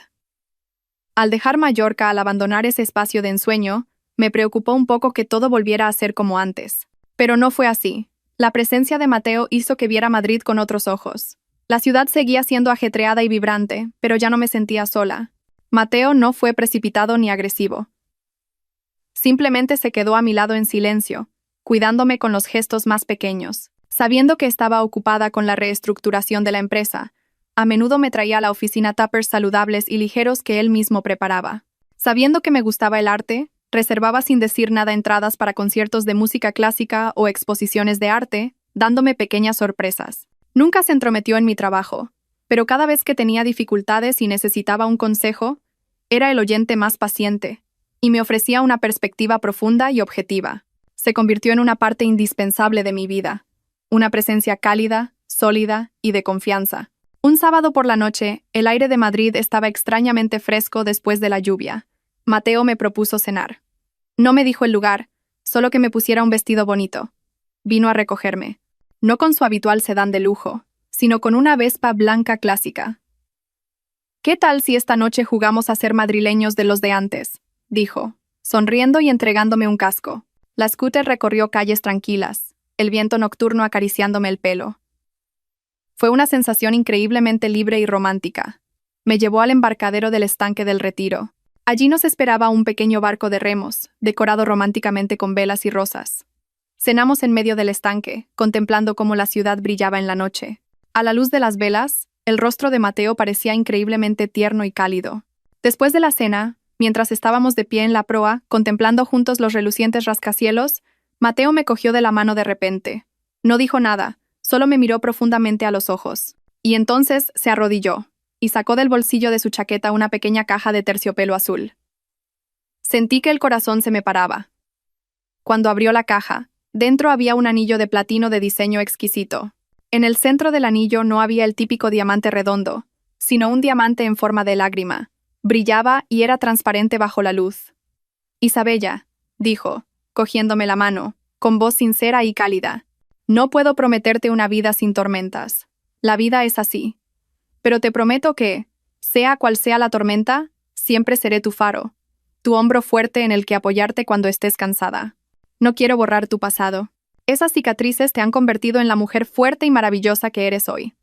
Al dejar Mallorca, al abandonar ese espacio de ensueño, me preocupó un poco que todo volviera a ser como antes. Pero no fue así. La presencia de Mateo hizo que viera Madrid con otros ojos. La ciudad seguía siendo ajetreada y vibrante, pero ya no me sentía sola. Mateo no fue precipitado ni agresivo. Simplemente se quedó a mi lado en silencio, cuidándome con los gestos más pequeños. Sabiendo que estaba ocupada con la reestructuración de la empresa, a menudo me traía a la oficina tuppers saludables y ligeros que él mismo preparaba. Sabiendo que me gustaba el arte, reservaba sin decir nada entradas para conciertos de música clásica o exposiciones de arte, dándome pequeñas sorpresas. Nunca se entrometió en mi trabajo, pero cada vez que tenía dificultades y necesitaba un consejo, era el oyente más paciente, y me ofrecía una perspectiva profunda y objetiva. Se convirtió en una parte indispensable de mi vida, una presencia cálida, sólida y de confianza. Un sábado por la noche, el aire de Madrid estaba extrañamente fresco después de la lluvia. Mateo me propuso cenar. No me dijo el lugar, solo que me pusiera un vestido bonito. Vino a recogerme, no con su habitual sedán de lujo, sino con una Vespa blanca clásica. «¿Qué tal si esta noche jugamos a ser madrileños de los de antes?», dijo, sonriendo y entregándome un casco. La scooter recorrió calles tranquilas, el viento nocturno acariciándome el pelo. Fue una sensación increíblemente libre y romántica. Me llevó al embarcadero del Estanque del Retiro. Allí nos esperaba un pequeño barco de remos, decorado románticamente con velas y rosas. Cenamos en medio del estanque, contemplando cómo la ciudad brillaba en la noche. A la luz de las velas, el rostro de Mateo parecía increíblemente tierno y cálido. Después de la cena, mientras estábamos de pie en la proa, contemplando juntos los relucientes rascacielos, Mateo me cogió de la mano de repente. No dijo nada, solo me miró profundamente a los ojos. Y entonces se arrodilló, y sacó del bolsillo de su chaqueta una pequeña caja de terciopelo azul. Sentí que el corazón se me paraba. Cuando abrió la caja, dentro había un anillo de platino de diseño exquisito. En el centro del anillo no había el típico diamante redondo, sino un diamante en forma de lágrima. Brillaba y era transparente bajo la luz. «Isabella», dijo, cogiéndome la mano, con voz sincera y cálida, «no puedo prometerte una vida sin tormentas. La vida es así. Pero te prometo que, sea cual sea la tormenta, siempre seré tu faro, tu hombro fuerte en el que apoyarte cuando estés cansada. No quiero borrar tu pasado. Esas cicatrices te han convertido en la mujer fuerte y maravillosa que eres hoy.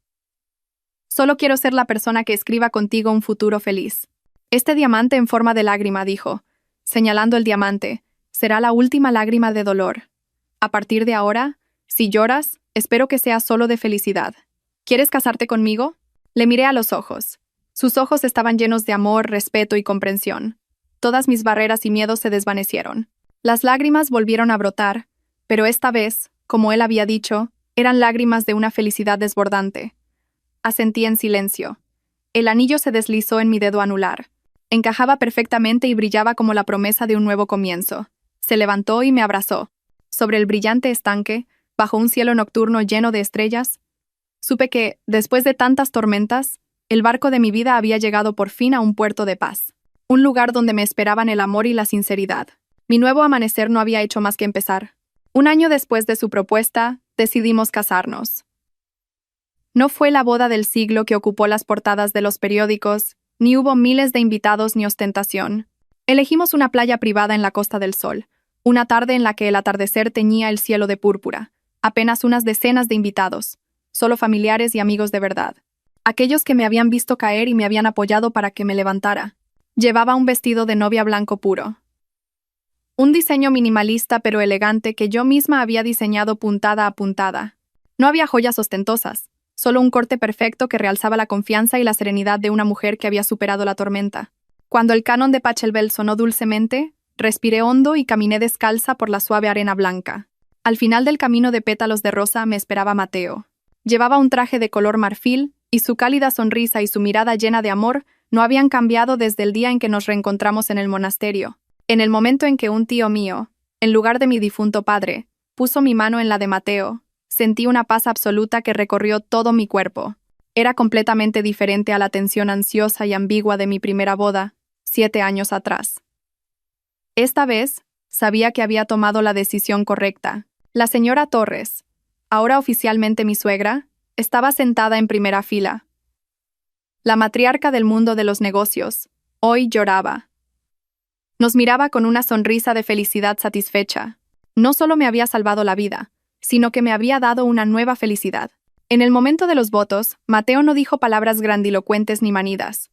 Solo quiero ser la persona que escriba contigo un futuro feliz». Este diamante en forma de lágrima, dijo, señalando el diamante, será la última lágrima de dolor. A partir de ahora, si lloras, espero que sea solo de felicidad. ¿Quieres casarte conmigo? Le miré a los ojos. Sus ojos estaban llenos de amor, respeto y comprensión. Todas mis barreras y miedos se desvanecieron. Las lágrimas volvieron a brotar, pero esta vez, como él había dicho, eran lágrimas de una felicidad desbordante. Asentí en silencio. El anillo se deslizó en mi dedo anular. Encajaba perfectamente y brillaba como la promesa de un nuevo comienzo. Se levantó y me abrazó. Sobre el brillante estanque, bajo un cielo nocturno lleno de estrellas, supe que, después de tantas tormentas, el barco de mi vida había llegado por fin a un puerto de paz. Un lugar donde me esperaban el amor y la sinceridad. Mi nuevo amanecer no había hecho más que empezar. Un año después de su propuesta, decidimos casarnos. No fue la boda del siglo que ocupó las portadas de los periódicos, ni hubo miles de invitados ni ostentación. Elegimos una playa privada en la Costa del Sol, una tarde en la que el atardecer teñía el cielo de púrpura. Apenas unas decenas de invitados, solo familiares y amigos de verdad. Aquellos que me habían visto caer y me habían apoyado para que me levantara. Llevaba un vestido de novia blanco puro. Un diseño minimalista pero elegante que yo misma había diseñado puntada a puntada. No había joyas ostentosas, solo un corte perfecto que realzaba la confianza y la serenidad de una mujer que había superado la tormenta. Cuando el canon de Pachelbel sonó dulcemente, respiré hondo y caminé descalza por la suave arena blanca. Al final del camino de pétalos de rosa me esperaba Mateo. Llevaba un traje de color marfil, y su cálida sonrisa y su mirada llena de amor no habían cambiado desde el día en que nos reencontramos en el monasterio. En el momento en que un tío mío, en lugar de mi difunto padre, puso mi mano en la de Mateo, Sentí una paz absoluta que recorrió todo mi cuerpo. Era completamente diferente a la tensión ansiosa y ambigua de mi primera boda, 7 años atrás. Esta vez, sabía que había tomado la decisión correcta. La señora Torres, ahora oficialmente mi suegra, estaba sentada en primera fila. La matriarca del mundo de los negocios, hoy lloraba. Nos miraba con una sonrisa de felicidad satisfecha. No solo me había salvado la vida, sino que me había dado una nueva felicidad. En el momento de los votos, Mateo no dijo palabras grandilocuentes ni manidas.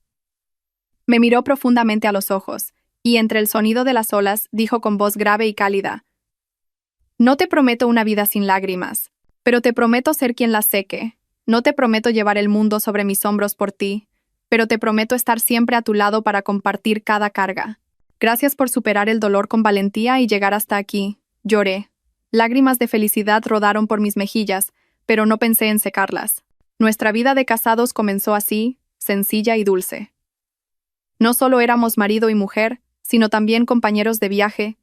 Me miró profundamente a los ojos, y entre el sonido de las olas dijo con voz grave y cálida: «No te prometo una vida sin lágrimas, pero te prometo ser quien las seque. No te prometo llevar el mundo sobre mis hombros por ti, pero te prometo estar siempre a tu lado para compartir cada carga. Gracias por superar el dolor con valentía y llegar hasta aquí». Lloré. Lágrimas de felicidad rodaron por mis mejillas, pero no pensé en secarlas. Nuestra vida de casados comenzó así, sencilla y dulce. No solo éramos marido y mujer, sino también compañeros de viaje,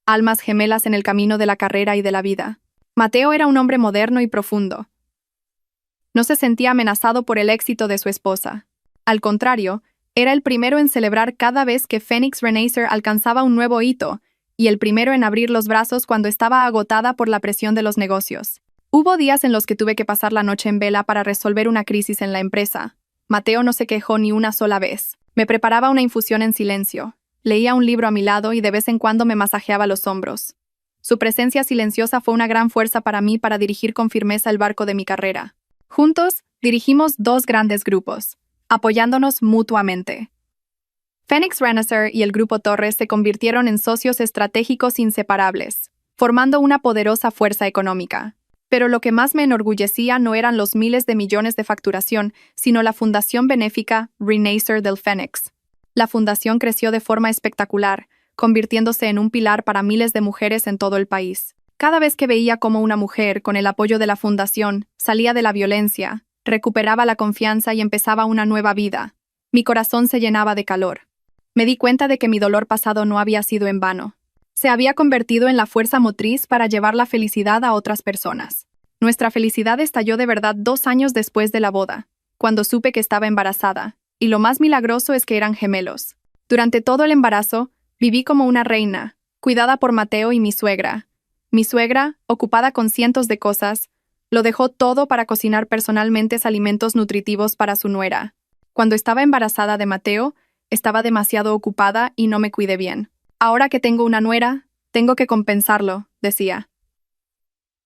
almas gemelas en el camino de la carrera y de la vida. Mateo era un hombre moderno y profundo. No se sentía amenazado por el éxito de su esposa. Al contrario, era el primero en celebrar cada vez que Phoenix Renacer alcanzaba un nuevo hito, y el primero en abrir los brazos cuando estaba agotada por la presión de los negocios. Hubo días en los que tuve que pasar la noche en vela para resolver una crisis en la empresa. Mateo no se quejó ni una sola vez. Me preparaba una infusión en silencio. Leía un libro a mi lado y de vez en cuando me masajeaba los hombros. Su presencia silenciosa fue una gran fuerza para mí para dirigir con firmeza el barco de mi carrera. Juntos, dirigimos 2 grandes grupos, apoyándonos mutuamente. Phoenix Renacer y el Grupo Torres se convirtieron en socios estratégicos inseparables, formando una poderosa fuerza económica. Pero lo que más me enorgullecía no eran los miles de millones de facturación, sino la fundación benéfica Renacer del Phoenix. La fundación creció de forma espectacular, convirtiéndose en un pilar para miles de mujeres en todo el país. Cada vez que veía cómo una mujer, con el apoyo de la fundación, salía de la violencia, recuperaba la confianza y empezaba una nueva vida, mi corazón se llenaba de calor. Me di cuenta de que mi dolor pasado no había sido en vano. Se había convertido en la fuerza motriz para llevar la felicidad a otras personas. Nuestra felicidad estalló de verdad 2 años después de la boda, cuando supe que estaba embarazada, y lo más milagroso es que eran gemelos. Durante todo el embarazo, viví como una reina, cuidada por Mateo y mi suegra. Mi suegra, ocupada con cientos de cosas, lo dejó todo para cocinar personalmente alimentos nutritivos para su nuera. Cuando estaba embarazada de Mateo, estaba demasiado ocupada y no me cuidé bien. Ahora que tengo una nuera, tengo que compensarlo, decía.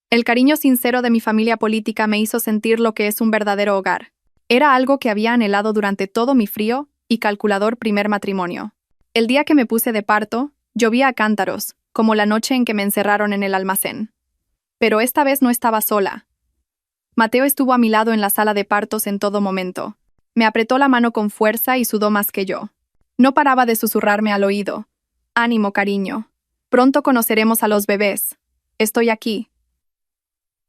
El cariño sincero de mi familia política me hizo sentir lo que es un verdadero hogar. Era algo que había anhelado durante todo mi frío y calculador primer matrimonio. El día que me puse de parto, llovía a cántaros, como la noche en que me encerraron en el almacén. Pero esta vez no estaba sola. Mateo estuvo a mi lado en la sala de partos en todo momento. Me apretó la mano con fuerza y sudó más que yo. No paraba de susurrarme al oído: «Ánimo, cariño. Pronto conoceremos a los bebés. Estoy aquí.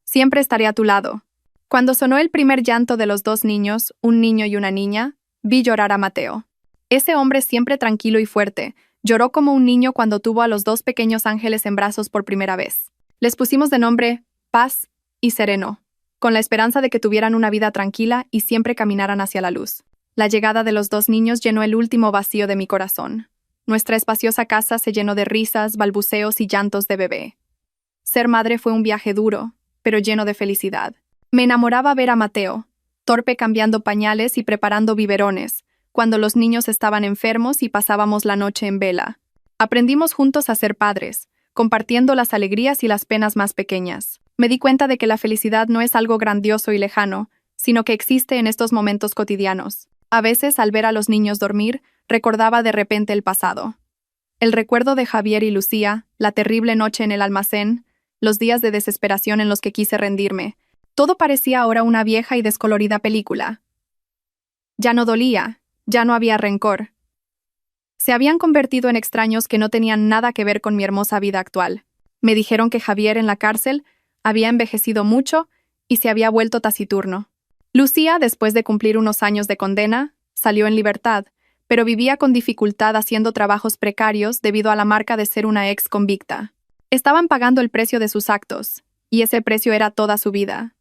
Siempre estaré a tu lado». Cuando sonó el primer llanto de los 2 niños, un niño y una niña, vi llorar a Mateo. Ese hombre siempre tranquilo y fuerte, lloró como un niño cuando tuvo a los 2 pequeños ángeles en brazos por primera vez. Les pusimos de nombre Paz y Sereno, con la esperanza de que tuvieran una vida tranquila y siempre caminaran hacia la luz. La llegada de los 2 niños llenó el último vacío de mi corazón. Nuestra espaciosa casa se llenó de risas, balbuceos y llantos de bebé. Ser madre fue un viaje duro, pero lleno de felicidad. Me enamoraba ver a Mateo, torpe cambiando pañales y preparando biberones, cuando los niños estaban enfermos y pasábamos la noche en vela. Aprendimos juntos a ser padres, compartiendo las alegrías y las penas más pequeñas. Me di cuenta de que la felicidad no es algo grandioso y lejano, sino que existe en estos momentos cotidianos. A veces, al ver a los niños dormir, recordaba de repente el pasado. El recuerdo de Javier y Lucía, la terrible noche en el almacén, los días de desesperación en los que quise rendirme. Todo parecía ahora una vieja y descolorida película. Ya no dolía, ya no había rencor. Se habían convertido en extraños que no tenían nada que ver con mi hermosa vida actual. Me dijeron que Javier en la cárcel había envejecido mucho y se había vuelto taciturno. Lucía, después de cumplir unos años de condena, salió en libertad, pero vivía con dificultad haciendo trabajos precarios debido a la marca de ser una ex convicta. Estaban pagando el precio de sus actos, y ese precio era toda su vida.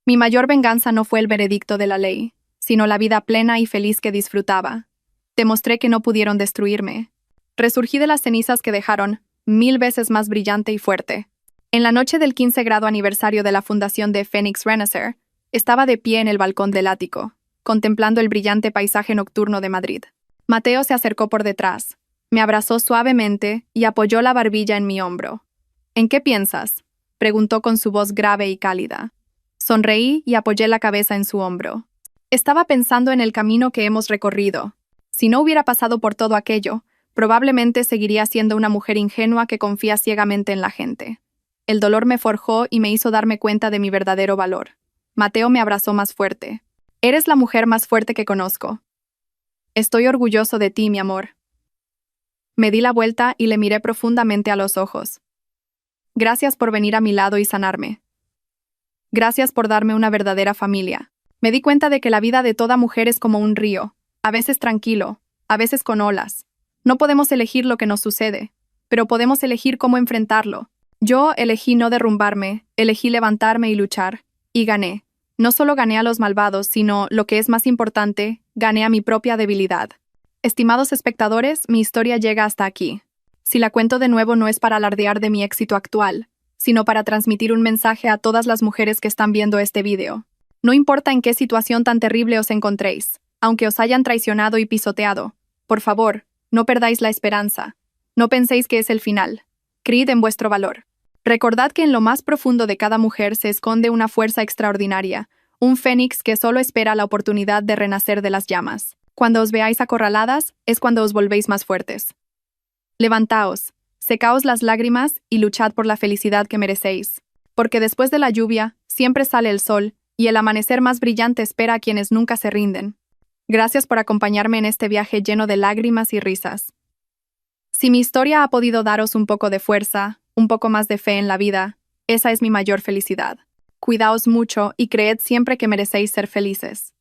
Mi mayor venganza no fue el veredicto de la ley, sino la vida plena y feliz que disfrutaba. Demostré que no pudieron destruirme. Resurgí de las cenizas que dejaron, 1000 veces más brillante y fuerte. En la noche del 15 grado aniversario de la fundación de Phoenix Renaissance, estaba de pie en el balcón del ático, contemplando el brillante paisaje nocturno de Madrid. Mateo se acercó por detrás, me abrazó suavemente y apoyó la barbilla en mi hombro. ¿En qué piensas?, preguntó con su voz grave y cálida. Sonreí y apoyé la cabeza en su hombro. Estaba pensando en el camino que hemos recorrido. Si no hubiera pasado por todo aquello, probablemente seguiría siendo una mujer ingenua que confía ciegamente en la gente. El dolor me forjó y me hizo darme cuenta de mi verdadero valor. Mateo me abrazó más fuerte. Eres la mujer más fuerte que conozco. Estoy orgulloso de ti, mi amor. Me di la vuelta y le miré profundamente a los ojos. Gracias por venir a mi lado y sanarme. Gracias por darme una verdadera familia. Me di cuenta de que la vida de toda mujer es como un río, a veces tranquilo, a veces con olas. No podemos elegir lo que nos sucede, pero podemos elegir cómo enfrentarlo. Yo elegí no derrumbarme, elegí levantarme y luchar, y gané. No solo gané a los malvados, sino, lo que es más importante, gané a mi propia debilidad. Estimados espectadores, mi historia llega hasta aquí. Si la cuento de nuevo no es para alardear de mi éxito actual, sino para transmitir un mensaje a todas las mujeres que están viendo este video. No importa en qué situación tan terrible os encontréis, aunque os hayan traicionado y pisoteado, por favor, no perdáis la esperanza. No penséis que es el final. Creed en vuestro valor. Recordad que en lo más profundo de cada mujer se esconde una fuerza extraordinaria, un fénix que solo espera la oportunidad de renacer de las llamas. Cuando os veáis acorraladas, es cuando os volvéis más fuertes. Levantaos, secaos las lágrimas y luchad por la felicidad que merecéis. Porque después de la lluvia, siempre sale el sol, y el amanecer más brillante espera a quienes nunca se rinden. Gracias por acompañarme en este viaje lleno de lágrimas y risas. Si mi historia ha podido daros un poco de fuerza, un poco más de fe en la vida, esa es mi mayor felicidad. Cuidaos mucho y creed siempre que merecéis ser felices.